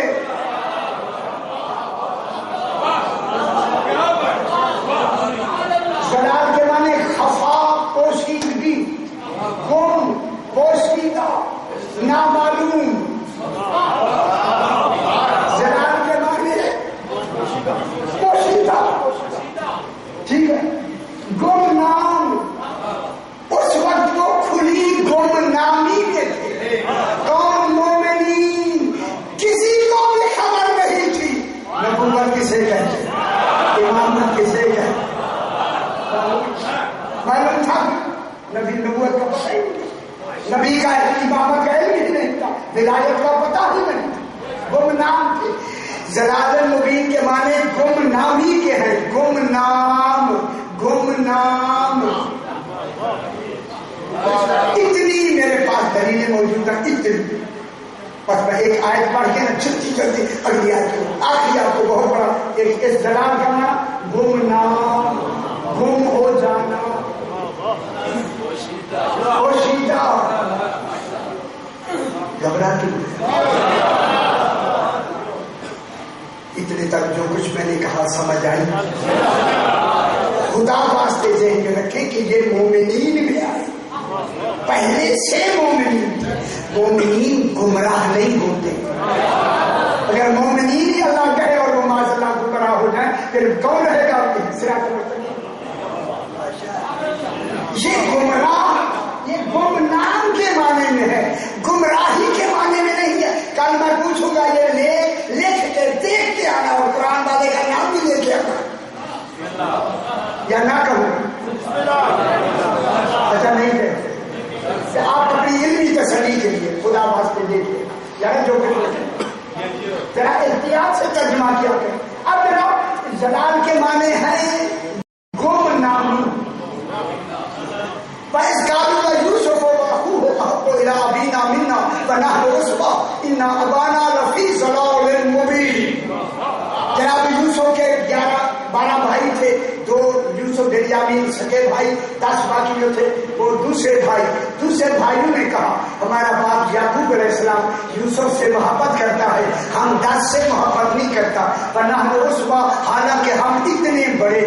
زلال کے معنی خفا، پوشیدگی، گم، پوشیدہ، نامعلوم. زلال کے معنی پوشیدہ، ٹھیک ہے. گمنام، اس وقت وہ کھلی گمنامی کے تھے. کون؟ مومنین. کسی کو بھی خبر نہیں تھی نبوت کسے کہتے، امامت کسے کہتے. معلوم تھا نبی نبوت کا پتہ ہی نہیں، نبی کا امامت کا علم ہی نہیں تھا، ولایت کا پتہ ہی نہیں تھا. گمنام تھے. زلال المبین کے معنی گمنامی کے ہیں. گمنام، گمنام. اتنی میرے پاس دلیلیں موجود ہیں، اتنی. بس میں ایک آیت پڑھ کے نا جلدی جلدی اگلی آیت کو، آخری آپ کو بہت بڑا ایک اس زلال کا معنی گمنام، گم ہو جانا، پوشیدہ. گھبرا کیوں؟ اتنے تک جو کچھ میں نے کہا سمجھ آئی؟ خدا واسطے ذہن میں رکھیں کہ یہ مومنین میں آئے، پہلے سے مومنین تھے. مومنین گمراہ نہیں ہوتے. اگر مومنین ہی اللہ کہے اور وہ معاذ اللہ گمراہ ہو جائیں پھر کون رہے گا آپ کی صراط المستقیم؟ یہ گمراہ، یہ گمنام کے معنی میں ہے، گمراہی کے معنی میں نہیں ہے. کل میں پوچھوں گا یہ لکھ کے دیکھ کے آنا اور قرآن والے کا نام بھی لے کے آنا یا نہ کہوں؟ اچھا نہیں کہتے. آپ اپنی علمی تسلی کے لیے خدا واسطے دیکھیے یار جو کچھ ذرا احتیاط سے ترجمہ کیا کریں. اب ذرا زلال کے معنی ہے گمنامی. فَإِذْ قَالُوا لَيُوسُفُ وَأَخُوهُ أَحَبُّ إِلَىٰ أَبِينَا مِنَّا وَنَحْنُ عُصْبَةٌ إِنَّ أَبَانَا لَفِي ضَلَالٍ مُّبِينٍ. جناب یوسف کے 12 بھائی تھے. 2 یوسف بنیامین سگے بھائی، 10 باقی جو تھے وہ دوسرے بھائیوں نے کہا ہمارا باپ یعقوب علیہ السلام یوسف سے محبت کرتا ہے، ہم 10 سے محبت نہیں کرتا. فنحن عصبہ، حالانکہ ہم اتنے بڑے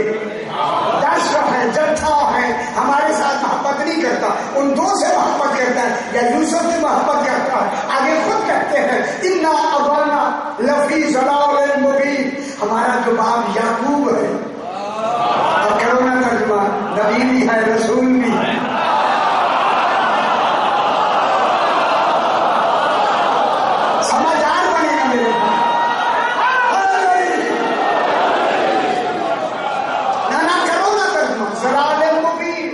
10 ہیں، جتھا ہیں، ہمارے ساتھ محبت نہیں کرتا. ان 2 سے محبت کرتا ہے یا یوسف سے محبت کرتا ہے. آگے خود کہتے ہیں انا ابانا لفی ضلال مبین، ہمارا جو باپ یعقوب ہے. اب کرو نا ترجمہ، نبی بھی ہے رسول بھی ہے. سمجھدار بنے گا میرے نانا. کرو نا ترجمہ ضلال مبین،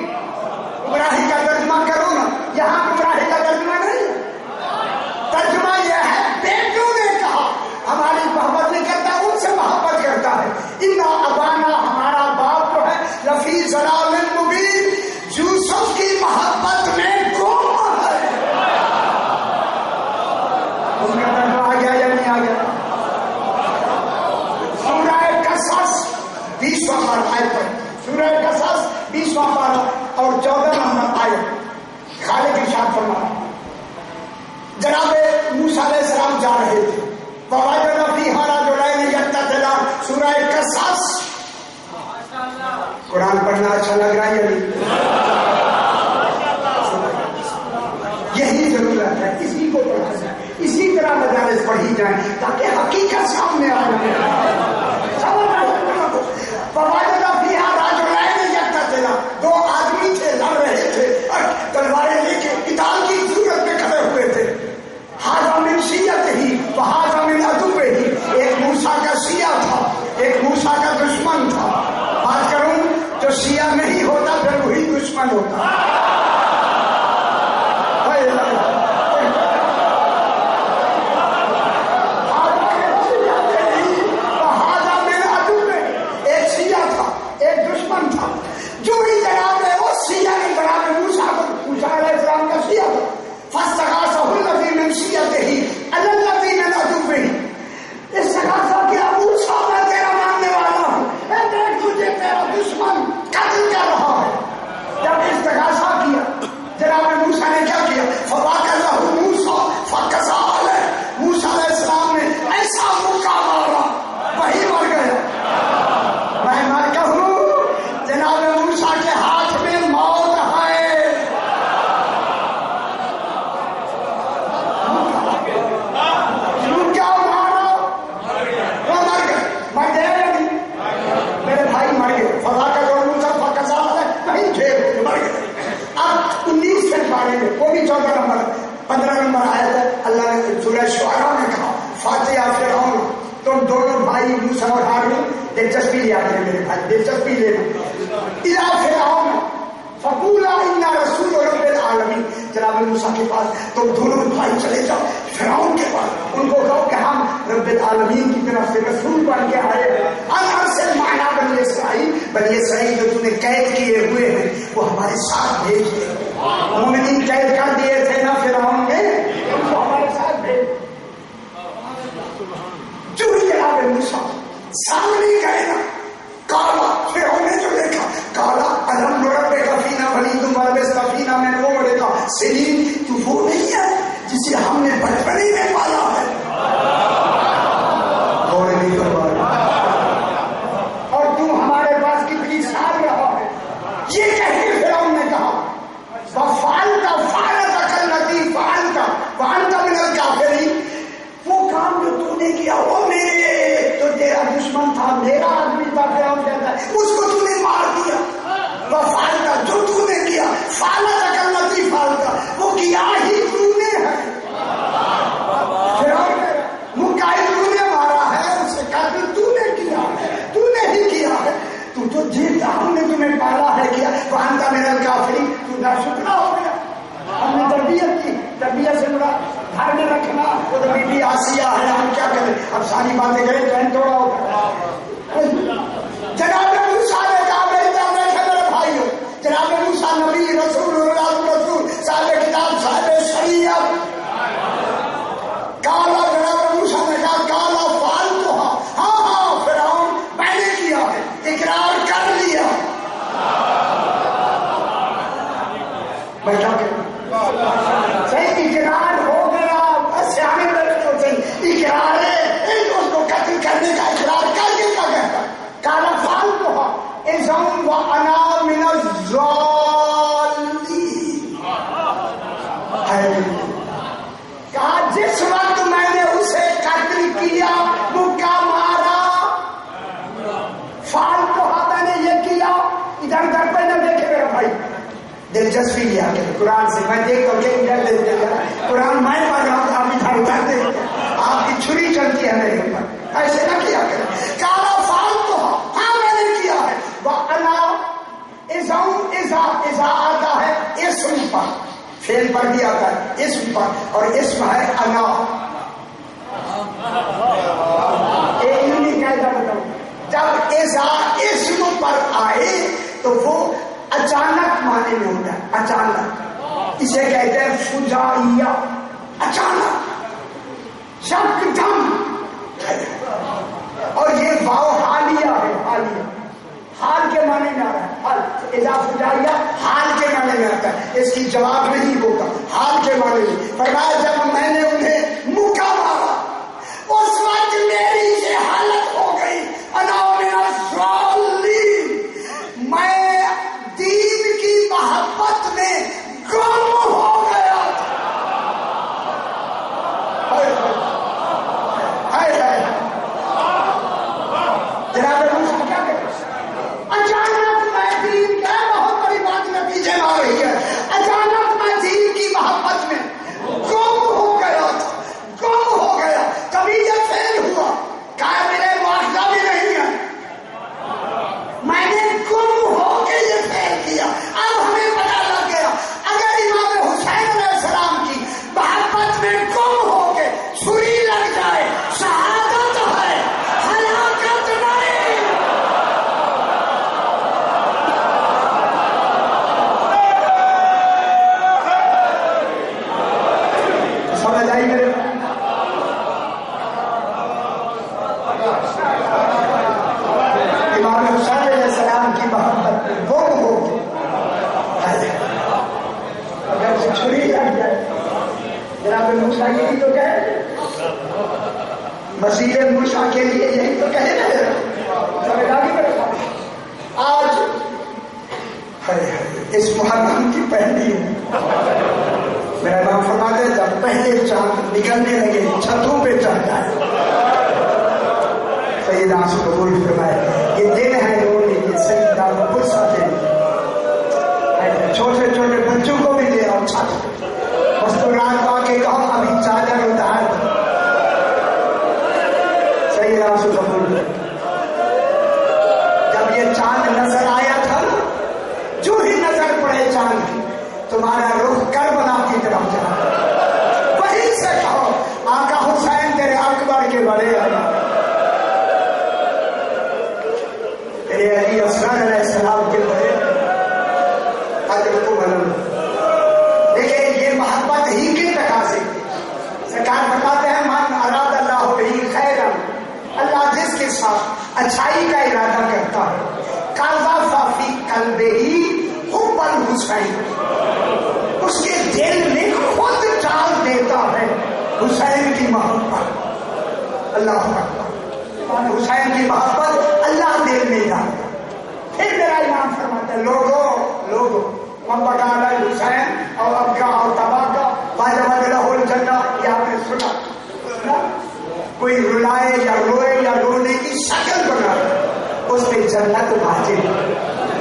گمراہی کا ترجمہ کرو نا. یہاں گمراہی کا ترجمہ نہیں، ترجمہ یہ ہے بیٹوں نے کہا ہماری محبت نہیں کرتا، ان سے محبت کرتا ہے. انا ابانا، ہمارا باپ جو ہے لفی ضلال مبین، یوسف کی محبت میں گم ہے. اس کا ترجمہ آ گیا یا نہیں آ گیا؟ سورہ قصص 20واں آیت پر سورہ قصص 20واں پارہ اور 14 نمبر آیت خالق ارشاد فرمایا جناب موسیٰ علیہ السلام جا رہے تھے فوجد فیہا رجلین یقتتلان سورہ قصص. قرآن پڑھنا اچھا لگ رہا ہے یا نہیں؟ یہی ضرورت ہے، اسی کو پڑھا جائے، اسی طرح مجالس پڑھی جائیں تاکہ حقیقت سامنے آ جائے. فوجد فیہا رجلین یقتتلان دو آدمی تھے لڑ رہے تھے اور تلواریں لے کے قتال کی صورت میں کھڑے ہوئے تھے. ہاذا من شیعتہ وہذا من عدوہ، ایک موسیٰ کا شیعہ تھا ایک موسیٰ کا دشمن تھا. بات کروں جو شیعہ نہیں ہوتا پھر وہی دشمن ہوتا. ایک شیعہ تھا ایک دشمن تھا. جو ہی جناب ہے وہ شیعہ نے جناب موسیٰ علیہ السلام کا شیعہ تھا. فاستغاثہ الذی من شیعتہ علی الذی من عدوہ، استغاثہ کیا موسیٰ میں تیرا ماننے والا ہوں، میں دیکھ تجھے تیرا دشمن قتل کر رہا ہے. جب استغاثہ کیا جناب موسیٰ نے کیا کیا؟ فواکزہ موسیٰ فقضا علیہ، موسیٰ علیہ السلام نے ایسا مکہ مارا وہی مر گیا. میں کہوں جناب موسیٰ کے ہاتھ میں موت ہے. کیوں کیا مارا؟ وہ مر گئے. مر گئے یا نہیں؟ میرے بھائی مر گئے. فواکزہ موسیٰ فقضا علیہ وہی تھے مر گئے. اب 19 پارے میں وہ بھی 14 نمبر 15 نمبر آیا تھا. اللہ نے سورہ شعراء میں کہا فاتحہ فرعون، تم دونوں بھائی موسیٰ اور ہارون دلچسپی لے آتے ہیں میرے بھائی، دلچسپی لینا. الی فرعون فقولا انا رسول رب العالمین، جناب موسیٰ کے پاس تم دونوں بھائی چلے جاؤ فرعون کے پاس، ان کو کہو کہ ہم رب العالمین کی طرف سے رسول بن کے آئے ہیں. ارسل معنا بنی اسرائیل، بنی اسرائیل جو تم نے قید کیے ہوئے ہیں وہ ہمارے ساتھ بھیج دے. مومنین قید کر دیے تھے نا فرعون نے، ان کو ہمارے ساتھ بھیج. جو جناب موسیٰ سامنے گئے نا کالا، فرعون نے جو دیکھا کالا الم نربک فینا ولید ولبست فینا من عمرک سنین، تو وہ نہیں ہے جسے ہم نے بچپنے میں پالا ہے. اور نہیں کروایا اور تم ہمارے پاس کتنی سال رہا ہے. یہ کہہ کے فرعون نے کہا فعلت فعلتک التی فعلت وانت من الکافرین، وہ کام جو تو نے کیا وہ میرے تو تیرا دشمن تھا، میرا آدمی تھا. فرعون کہتا ہے اس کو تو نے مار دیا. فعلت جو تو نے کیا فعلتک التی فعلت، وہ کیا ہی تو نے ہے. فرعون مکائی تو نے مارا ہے، اسے قتل تو نے کیا ہے، تو نے ہی کیا ہے. تو جو جیتا ہم نے تمہیں پالا ہے کیا وانت من الکافرین، تو ناشکرا ہو گیا. ہم نے تربیت کی، تربیت سے بڑا گھر میں رکھنا، وہ تو بی بی آسیہ ہے، ہم کیا کریں. اب ساری باتیں کریں چین توڑا ہوگا. جناب موسیٰ نے کہا میری طرف دیکھے میرے بھائیو، جناب موسیٰ نبی رسول اللہ رسول صاحب کتاب صاحب شریعت. کالا جناب موسیٰ نے کہا کالا فعلتھا، ہاں ہاں فرعون میں نے کیا ہے، اقرار کر لیا. میں کیا کروں؟ صحیح اقرار ہو گیا. بس آنے والے تو صحیح اقرار ہے، اس کو قتل کرنے کا اقرار کر کے کیا کہتا. کالا فعلتھا اذا وانا من الظالمین، کہا جس وقت میں نے اسے قتل کیا مکہ مارا، فعلتھا میں نے یہ کیا. ادھر ادھر پہ نہ دیکھے میرا بھائی، دلچسپی لیا کہ قرآن سے میں دیکھ کر کے ادھر دیتے قرآن میں پڑھ رہا ہوں آپ ادھر ادھر دے، آپ کی چھری چلتی ہے میرے اوپر. ایسے نہ کیا کریں. کالا فعلتھا، ہاں میں نے کیا ہے. وَأَنَا اذا آتا ہے اسم پر، فعل پر بھی آتا ہے اسم پر، اور اسم ہے انا. جب اذا اسم پر آئے تو وہ اچانک معنی میں ہوتا ہے. اچانک اسے کہتے ہیں فجائیہ. اچانک شک دم، اور یہ واو حالیہ ہے. حالیہ حال کے معنی میں آ رہا ہے، حال اضافہ جائیہ حال کے معنی میں آتا ہے، اس کی جواب نہیں ہوگا، حال کے معنی میں فرمایا جب میں نے انہیں مکہ مارا اس وقت میری یہ حالت ہو گئی، انا من الضالین، میں دین کی محبت میں گم ہو گیا تھا۔ جناب موسیٰ کیا کہتے ہیں؟ اچانک میں دین کیا بہت بڑی بات نتیجے میں آ رہی ہے، اچانک میں دین کی محبت میں گم ہو گیا تھا، گم ہو گیا، کبھی یہ فیل ہوا، کہا میرے واقعہ بھی نہیں ہے، میں نے گم ہو کے یہ فیل کیا۔ اب ہمیں پتا لگ گیا اگر امام حسین علیہ السلام کی محبت میں گم ہو کے چھری لگ جائے شہادت ہے، ہلاکت نہیں۔ سمجھ آئی میرے امام حسین علیہ السلام کی محبت میں گم ہو کے اگر اسے چھری لگ جائے، جناب موسیٰ یہی تو کہے، مسیح موسیٰ کے لیے یہی تو کہے نا۔ آج اس محرم کی پہلی میرا نام فرماتے ہیں جب پہلے چاند نکلنے لگے چھتوں پہ چڑھ جائے، سید آنسو قبول فرمائے، یہ دن ہے رونے کے، سید داؤ غصہ دن، چھوٹے چھوٹے بچوں کو بھی لے آؤ چھت پہ، مسکرات پا کے کہو ابھی چادر اتار دو، سید آنسو قبول۔ جب یہ چاند نظر آیا تھا نا، جو ہی نظر پڑے چاند کی تمہارا رخ کربلا کی طرف جا، وہیں سے کہو آقا حسین تیرے اکبر کے بڑے علی اصغر علیہ السلام کے بڑے حضرت عمر۔ دیکھیں یہ محبت ہی کے تقاضے، سرکار بتاتے ہیں من اراد اللہ بہ خیرا، اللہ جس کے ساتھ اچھائی کا ارادہ کرتا ہے، قذف فی قلبہ حب الحسین، اس کے دل میں خود ڈال دیتا ہے حسین کی محبت۔ اللہ اکبر، حسین کی محبت اللہ دل میں ڈالتا۔ پھر میرا امام فرماتا ہے لوگو من بقا علی حسین اور ابقا اور تباقا واجب لہ الجنہ، یہ آپ نے سنا؟ کوئی رلائے یا روئے یا رونے کی شکل بنا اس پہ جنت واجب۔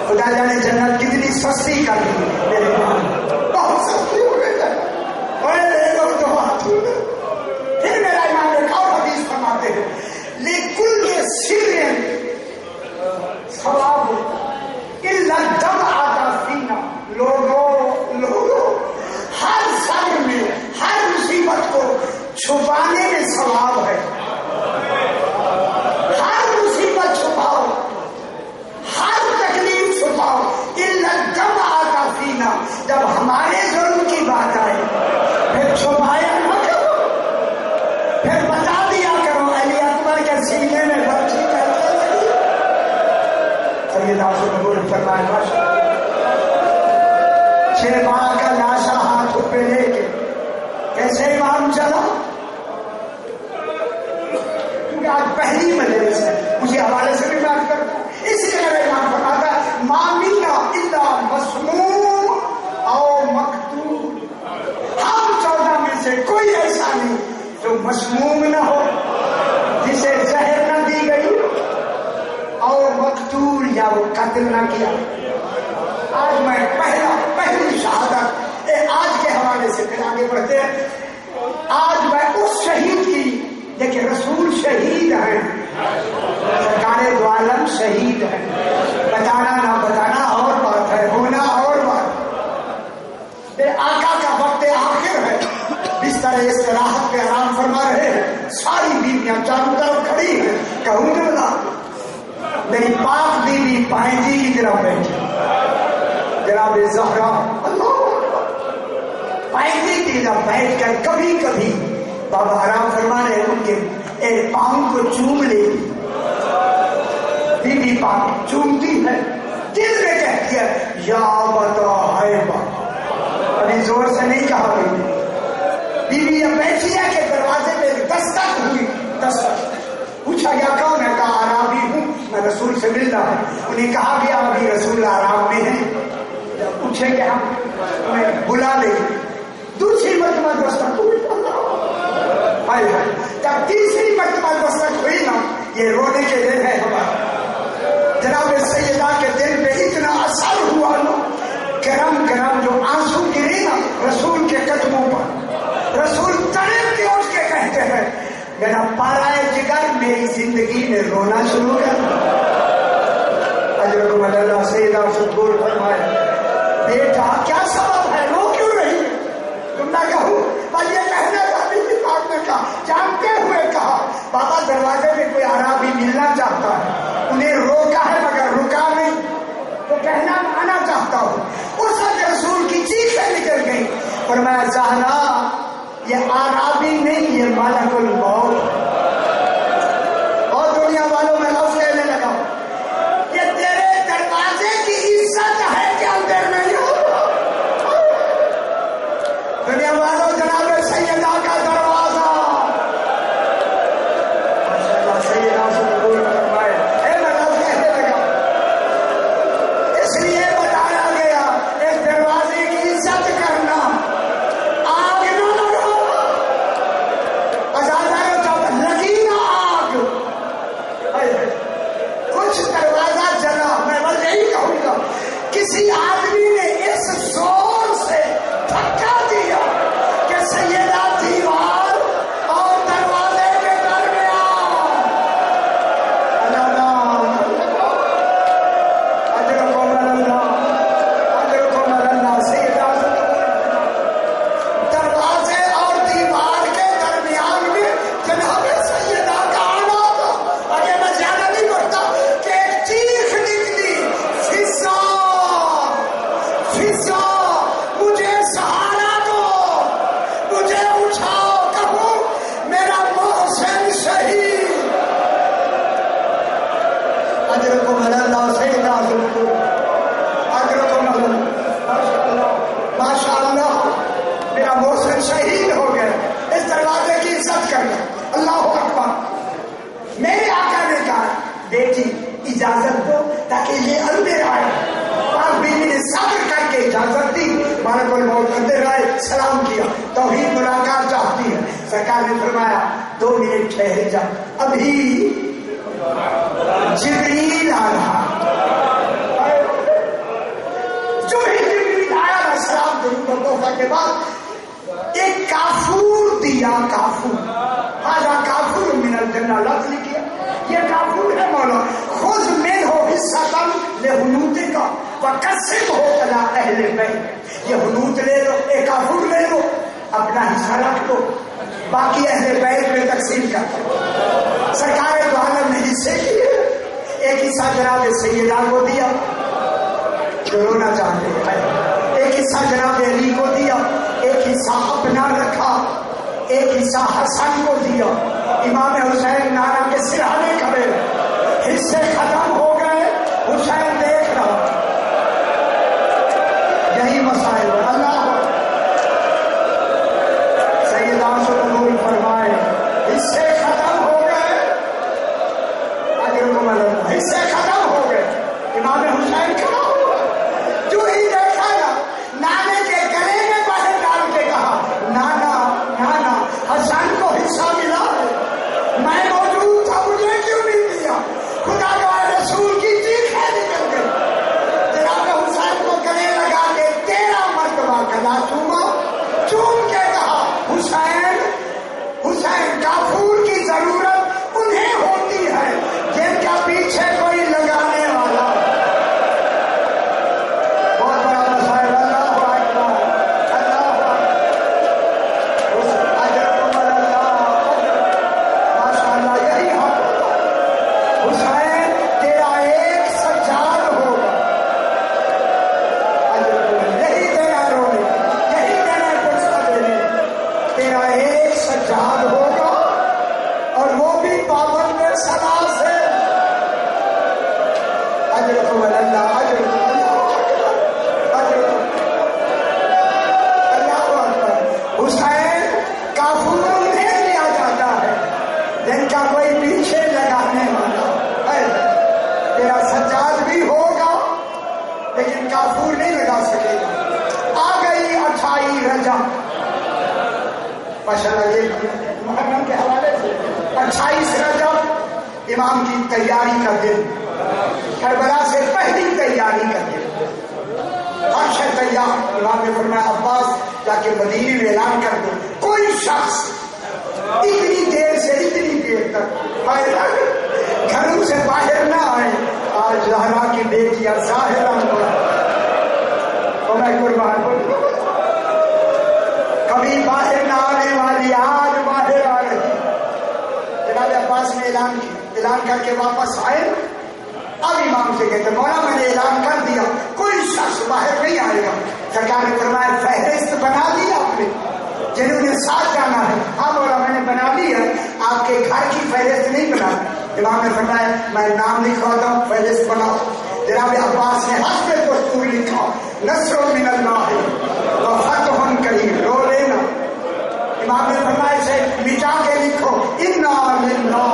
خدا جانے جنت کتنی سستی کر دی میرے امام، بہت سستی ہو گئی ہے، اور لے لو تو بات ہو گئی۔ پھر میرا امام ایک اور حدیث فرماتے ہیں لِكُلِّ سِرٍ ثواب الا الدم آتا فینا، لوگوں ہر سر میں ہر مصیبت کو چھپانے میں ثواب ہے، ہر مصیبت چھپاؤ، ہر تکلیف چھپاؤ، الا الدم آتا فینا، جب ہمارے ظلم کی بات آئے پھر چھپایا نہ کرو، پھر بتا دیا کرو علی اکبر کے سینے میں برچھی کرتے لگی۔ سید آنسو قبول فرمائے ماشاء چھ ماہ کا لاشا ہاتھ پہ لے کے کیسے امام چلا، کیونکہ آج پہلی مجلس ہے، مجھے حوالے سے بھی بات کرتا ہوں، اس لیے میرا امام فرماتا ہے ما منا الا مسموم او مقتول، ہم 14 میں سے کوئی ایسا نہیں جو مسموم نہ ہو، جسے زہر نہ دی گئی اور مقتول یا وہ قتل نہ کیا۔ آج میں پہلی شہادت آج کے حوالے سے پھر آگے بڑھتے ہیں، آج میں اس شہید کی، دیکھیں رسول شہید ہیں، سرکار دو عالم شہید ہیں، بتانا نہ بتانا اور بات ہے، ہونا اور بات۔ پھر آقا کا وقت آخر ہے، بستر استراحت پہ آرام فرما رہے ہیں، ساری بیویاں چاروں طرف کھڑی ہیں، کہوں گے بلا میری پاک بیوی پائنجی کی طرف بیٹھی، جناب زہرا اللہ پائنجی کی طرف بیٹھ کر کبھی کبھی بابا آرام فرما رہے ان کے پاؤں کو چوم لے، بی بی پاک چومتی ہے دل میں کہتی ہے یا بتا ہے با. ابھی زور سے نہیں کہا گئی. بیوی اب بیٹھی ہے کہ دروازے پہ دستک ہوئی. دستک پوچھا گیا کون ہے؟ کہا عرابی ہوں, میں رسول سے مل رہا ہوں. انہیں کہا گیا ابھی رسول آرام میں ہیں, پوچھیں کہ ہم تمہیں بلا لیں. دوسری مرتبہ دستک ہوئی. جب تیسری مرتبہ دستک ہوئی نا, یہ رونے کے دن ہے ہمارا. جناب سیدہ کے دل پہ اتنا اثر ہوا نا, گرم گرم جو آنسو گرے نا رسول کے قدموں پر. رسول تڑپ کے اٹھ کے کہتے ہیں میرا پارائے جگر میری زندگی میں رونا شروع کر. اجرکم اللہ. سیدہ شکور فرمائے بیٹا کیا سبب ہے, رو کیوں رہی ہے؟ تم نہ کہو. بس یہ کہنے والی بھی آپ نے کہا, جانتے ہوئے کہا بابا دروازے میں کوئی عربی ملنا چاہتا ہے, انہیں روکا ہے مگر رکا نہیں, تو کہنا آنا چاہتا ہوں. اس وقت رسول کی چیخیں نکل گئی. فرمایا زہرا یہ عربی نہیں, یہ ملک الموت. اور دنیا والوں میں لفظ کہنے لگا یہ تیرے دروازے کی عزت ہے کہ اندر نہیں ہو. دنیا والوں جناب سیدہ کا دروازہ سیدہ سے قبول فرمائے. میں لفظ کہنے لگا اس لیے بتایا گیا اس دروازے کی عزت کرنا. آگ نہ لگو, ازادہ جب لگی نا آگ, کچھ دروازہ جلا. میں بس یہی کہوں گا کسی آدمی نے اس زور سے دھکا دیا کہ سیدہ دیوار اور دروازے کے درمیان سیدہ دروازے اور دیوار کے درمیان میں جناب سیدہ کا آنا تھا. آگے میں زیادہ نہیں کرتا کہ ایک چیخ نکلی, فضا فضا مجھے سہارا دو, مجھے اٹھاؤ, کہو میرا محسن شہید. اجرکم اللہ. سیدہ اجرکم اللہ. ماشاء اللہ میرا محسن شہید ہو گیا. اس دروازے کی عزت کرنا. اللہ اکبر. میرے آقا نے کہا بیٹی اجازت دو تاکہ یہ اندر آئے. اور بیوی نے صبر کر کے اجازت دی. مالک الموت اندر آئے, سلام کیا, توحید ملاقات چاہتی ہے. سرکار نے فرمایا 2 منٹ ٹھہر جا, ابھی جبریل آ رہا. جو ہی جبریل آیا نا, سلام درود و تحفہ کے بعد ایک کافور دیا. کافور ہاں کافور من الجنہ لفظ لکھیا. یہ کافور ہے مولا. خذ من ہو حصہ تم لے حنوت کا وقسم ہو الا اہل بیت. یہ حنوت لے لو, ایک کافور لے لو, اپنا حصہ رکھ دو, باقی اہل بیت میں تقسیم کر دو. سرکار دو عالم نے حصے کیے. ایک حصہ جناب سیدہ کو دیا جو رونا چاہتے ہیں, ایک حصہ جناب علی کو دیا, ایک حصہ اپنا رکھا, ایک حصہ حسن کو دیا. امام حسین نانا کے سرہانے کھڑے, حصے ختم ہو گئے. حسین دیکھ رہا. یہی مسائل اللہ سیدہ سے قبول فرمائے. حصے ختم ہو گئے. اجرکم اللہ. حصے ختم ہو گئے. امام حسین کھڑا ہوا, جو ہی دیکھا نا نانے کے گلے میں باہر ڈال کے کہا نانا نانا حسن کو حصہ ملا ہے, میں موجود تھا, مجھے کیوں نہیں دیا؟ خدا کا رسول کی چیخیں نکل گئی. جناب حسین کو گلے لگا کے 13 مرتبہ گلا چوما. چوم کے کہا حسین حسین. کافور کی ضرورت انہیں ہوتی ہے جن کا پیچھے کوئی لگانے والا. بہت بڑا مسائل. اللہ اکبر. اللہ اجرکم اللہ. ماشاء اللہ. یہی حق حسین تیرا ایک سجاد ہوگا. یہی دینا رونے, یہی دینا پرسہ دینے. تیرا ایک سجاد ہوگا اور وہ بھی پابند صدا سے. اجرکم اللہ. اجر کیا کوئی پیچھے لگانے والا ہے؟ تیرا سجاد بھی ہوگا لیکن کافور نہیں لگا سکے گا. آ گئی 28 رجب، محرم کے حوالے سے 28 رجب امام کی تیاری کا دن، کربلا سے پہلی تیاری کا دن. ہر شے تیار. امام نے فرمایا عباس جا کے مدینے میں اعلان کر دو کوئی شخص اتنی دیر سے اتنی دیر تک گھروں سے باہر نہ آئے. آج زہرا کی بیٹی ظاہرہ میں قربان ہوں، کبھی باہر نہ آنے والی آج باہر آ رہی. جناب عباس نے اعلان کر کے واپس آئے. اب امام سے کہتے مولا میں نے اعلان کر دیا کوئی شخص باہر نہیں آئے گا. سرکار نے فرمایا فہرست بنا دی آپ نے جنہوں نے ساتھ جانا ہے؟ ہاں مولا میں نے بنا لی ہے. آپ کے گھر کی فہرست نہیں بنا. امام نے فرمایا میں نام لکھواتا ہوں، فہرست بناؤ. جناب عباس نے حسب دستور لکھا نصر من اللہ و فتح قریب. رو لینا. امام نے فرمایا اسے مٹا کے لکھو انا للہ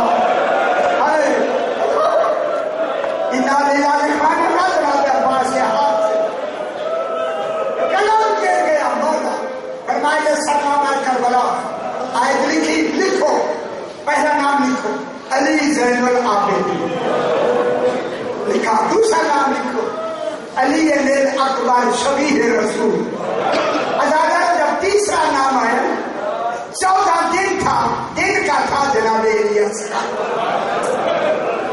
انا للہ لکھوانا نہ. جناب عباس کے ہاتھ سے قلم گر گیا. مولا فرمایا سرنامہ کربلا آیت لکھی لکھو. پہلا نام لکھو علی زین العابدین لکھا. دوسرا نام لکھو علی اکبر شبیہ رسول. جب تیسرا نام آیا 14 دن تھا، دن کا تھا جناب الیاس کا،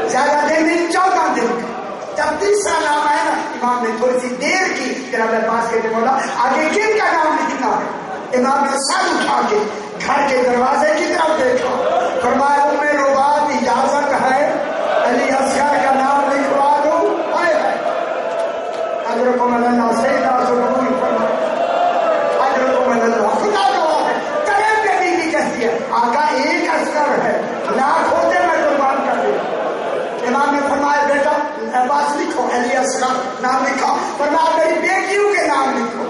زیادہ دن نہیں 14 دن کا. جب تیسرا نام آیا نا امام نے تھوڑی سی دیر کی. جناب عباس کہتے مولا آگے کن کا نام لکھنا ہے؟ امام نے سر اٹھا کے گھر کے دروازے کی طرف دیکھا. فرمایا ام رباب اجازت ہے علی اصغر کا نام لکھوا دوں؟ اجرکم اللہ سیدہ قبول فرمائے. اجرکم اللہ خدا گواہ ہے. کرم پہ بھی کہتی ہے آقا ایک اصغر ہے، لاکھ ہوتے میں قربان کر دوں. امام نے فرمایا بیٹا عباس لکھو علی اصغر نام لکھا. فرمایا میری بیٹیوں کے نام لکھو.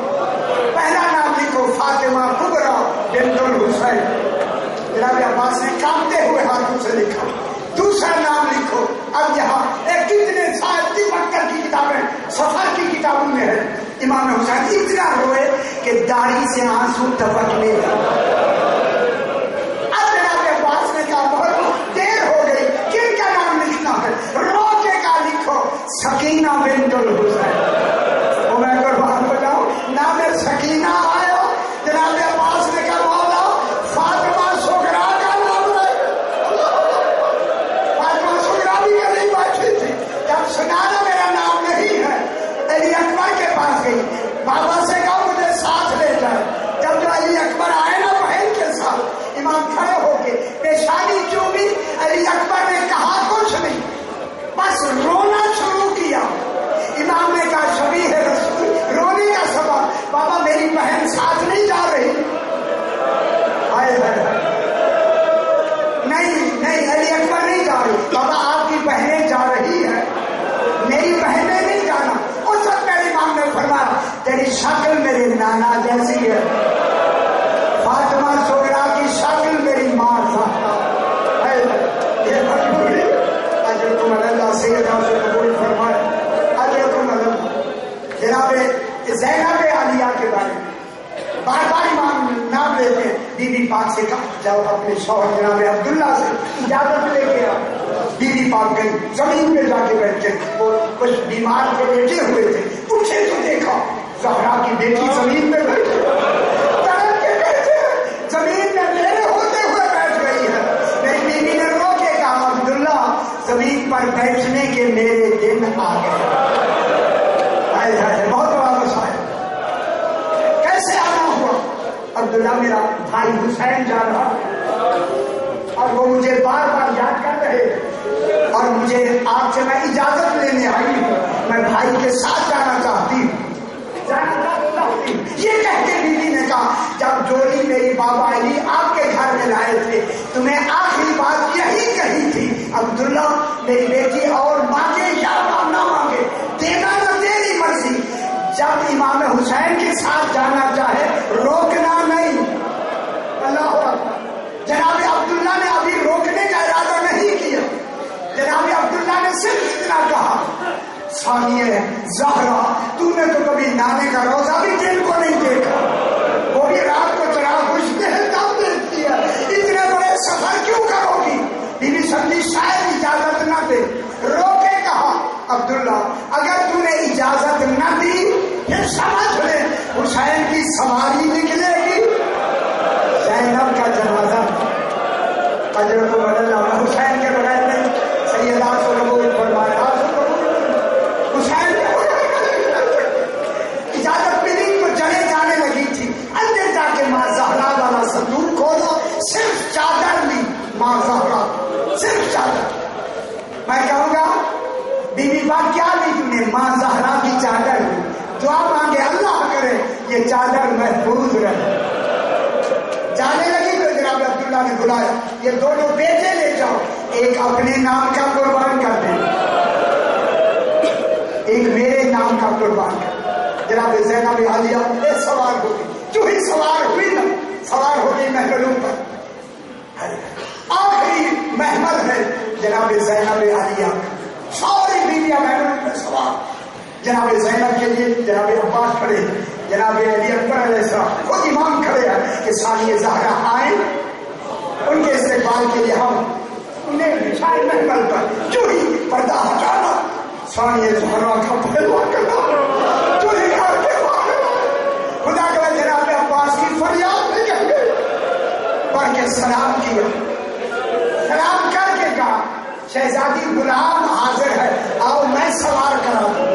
پہلا نام لکھو فاطمہ کبریٰ بنت الحسین. جناب عباس نے کانپتے ہوئے ہاتھوں سے لکھا. دوسرا نام لکھو. اب یہاں ایک کتنے سال کی مکتب کی کتابیں سفر کی کتابوں میں ہے. امام حسین اتنا روئے کہ داڑھی سے آنسو ٹپکنے لگا. اب جناب عباس نے کہا بہت دیر ہو گئی، کن کا نام لکھنا ہے؟ رو کے کا لکھو سکینہ بنت الحسین. وہ میں قربان بتاؤں نام سکینہ آیا. جناب عباس نے کہا مولا فاطمہ سغرا کا نام ہے. فاطمہ سغرا بھی کبھی بیٹھی تھی. جب سنانا میرا نام نہیں ہے علی اکبر کے پاس گئی. بابا سے کہا مجھے ساتھ لے جائے. جب جو علی اکبر آئے نا بہن کے ساتھ امام کھڑے ہو کے پیشانی چومی. علی اکبر نے کہا کچھ نہیں، بس رونا شروع کیا. امام نے کہا شبیہ رسول رونے کا سبب بابا میری بہن ساتھ نہیں جا رہی. نہیں علی اکبر نہیں جا رہی. بابا آپ کی بہنیں جا رہی ہے، میری بہنیں نہیں جانا. اس وقت میرے امام نے فرمایا تیری شکل میرے نانا جیسی ہے. فاطمہ سغرا کی شکل میری ماں زہرا ہے. یہ مجبوری اجرکم اللہ سیدہ سے قبول فرمائے. اجرکم اللہ. جناب زینب عالیہ کے بارے میں بار بار امام نام لیتے ہیں. بی بی پاک سے کہا جب اپنے شوہر جناب عبداللہ سے اجازت لے کے بی بی پاک گئی. زمین پہ جا کے بیٹھ کے وہ کچھ بیمار کے بیٹھے ہوئے تھے. اٹھے تو دیکھا زہرا کی بیٹی زمین پہ بیٹھے تڑپ کے بیٹھے زمین میں میرے ہوتے ہوئے بیٹھ گئی ہے. میری بیوی نے رو کے کہا عبداللہ زمین پر بیٹھنے کے میرے دن آ گئے. بہت بڑا مسئلہ ہے. کیسے آنا ہوا؟ عبداللہ میرا بھائی حسین جا رہا اور وہ مجھے بار بار یاد کر رہے اور مجھے آپ سے میں اجازت لینے آئی ہوں. میں بھائی کے ساتھ جانا چاہتی ہوں. یہ کہہ کے بیوی نے کہا جب جوڑی میری بابا علی آپ کے گھر میں لائے تھے تمہیں آخری بات یہی کہی تھی عبداللہ میری بیٹی اور مانگے یا نہ مانگے دینا نہ تیری مرضی. جب امام حسین کے ساتھ جانا چاہے روکنا نہیں. اللہ اکبر. جناب عبداللہ نے ابھی روکنے کا ارادہ ثانیہ زہرا، تو نے تو کبھی نانے کا روزہ بھی دل کو نہیں دیکھا، وہ بھی رات کو چراغ بجھتے ہیں تب دیکھتی ہے، اتنے بڑے سفر کیوں کرو گی؟ بی بی سمجھی شاید اجازت نہ دے، رو کے کہا عبداللہ اگر تو نے اجازت نہ دی پھر سمجھ لے حسین کی سواری نکلے گی۔ زینب کا جنازہ حضرت مولانا حسین کے بغیر نہیں، سیدہ کو قبول فرمایا، حسین کے اجازت ملی تو جڑے جانے لگی تھی، اندر جا کے ماں زہرا والا صندوق کھولا، صرف چادر لی ماں زہرا، صرف چادر۔ میں کہوں گا بی بی بات کیا لی تم نے؟ ماں زہرا کی چادر لی، دعا مانگے اللہ کرے یہ چادر محفوظ رہے۔ جانے لگی تو جناب عبداللہ نے بلایا، یہ دونوں بیٹے لے جاؤ، ایک اپنے نام کا قربان کر دیں، ایک میرے نام کا قربان کر۔ جناب زینب عالیہ سوار ہو گئی، جو ہی سوار ہوئی نا، سوار ہو گئی محملوں پر، آخری محمل ہے جناب زینب عالیہ، ساری بیویاں محملوں پر سوار۔ جناب زینب کے لیے جناب عباس کھڑے، جناب علی اکبر علیہ السلام خود امام کھڑے ہیں کہ ثانیہ زہرا آئیں، ان کے استقبال کے لیے ہم انہیں بچھائے محمل پر، جو ہی پردہ ہٹانا، ثانیہ زہرا کا پہلوا کرنا، جو ہی خدا کا جناب عباس کی فریاد نکل گئی، پڑھ کے سلام کیا، سلام کر کے کہا شہزادی غلام حاضر ہے، آؤ میں سوار کرا دوں۔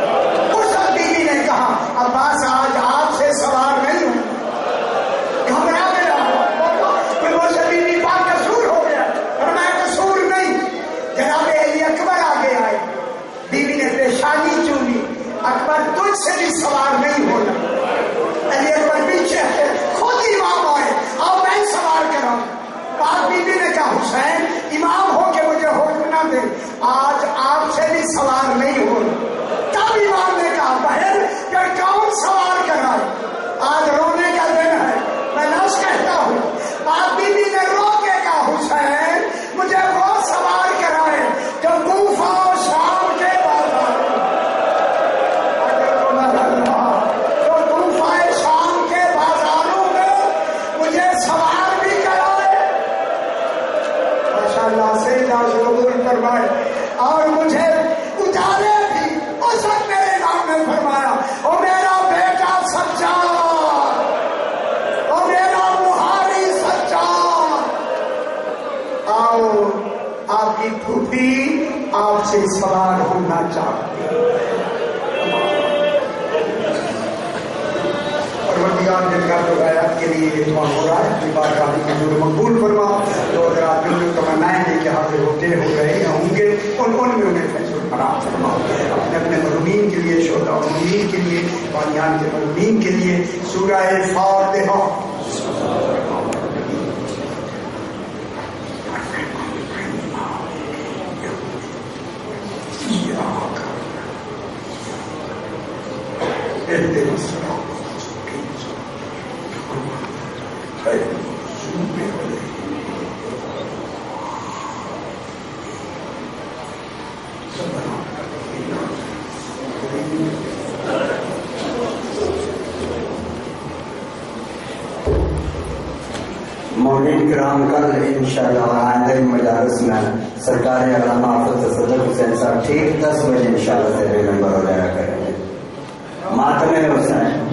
اس بیوی نے کہا عباس آج آپ سے سوار نہیں ہوں، گھبرا گیا، مجھ سے بیوی کا قصور ہو گیا، اور میں قصور نہیں۔ جناب علی اکبر آگے آئے، بیوی نے پیشانی چومی، اکبر تجھ سے بھی سوار نہیں ہونا۔ علی اکبر پیچھے خود امام آئے، آؤ میں سوار کراؤں۔ بعد بیوی نے کہا حسین امام ہو کے مجھے حکم نہ دے، آج آپ سے بھی سوار نہیں ہونا۔ تب امام نے کہا بہن کہ کون سوار کرائے، آج رونے کا دن ہے، میں نفس کہتا ہوں۔ بعد بیوی نے رو کے کہا حسین مجھے وہ سوار کرائے جو کوفہ و شام کے بازار، جو کوفہ شام کے بازاروں میں مجھے سوار بھی کرائے، ماشاءاللہ سے قبول فرمائے، اور مجھے اجالے بھی اس وقت میرے نام نے فرمایا او میرا بیٹا سچا، او میرا بہاری سچا، آؤ آپ کی پھوپھی آپ سے سوار ہونا چاہتی ہے۔ پروردگار نے کا روایات کے لیے یہ دعا ہو رہا ہے کہ بات آپ کی حضور مقبول فرما، تو اگر آپ جو تمنائیں گے کہ حاضر ہوتے ہو گئے یا ہوں گے ان میں انہیں فیصل فراہم فرما، اپنے اپنے مرحومین کے لیے، شہداء و مؤمنین کے لیے، بانیان کے مرحومین کے لیے سورہ فاتحہ۔ مولین کرام کل انشاءاللہ آئندہ مجالس میں سرکار علامہ حافظ صدر حسین صاحب ٹھیک 10 بجے انشاءاللہ سے نمبر وغیرہ کریں گے۔ ماتم حسین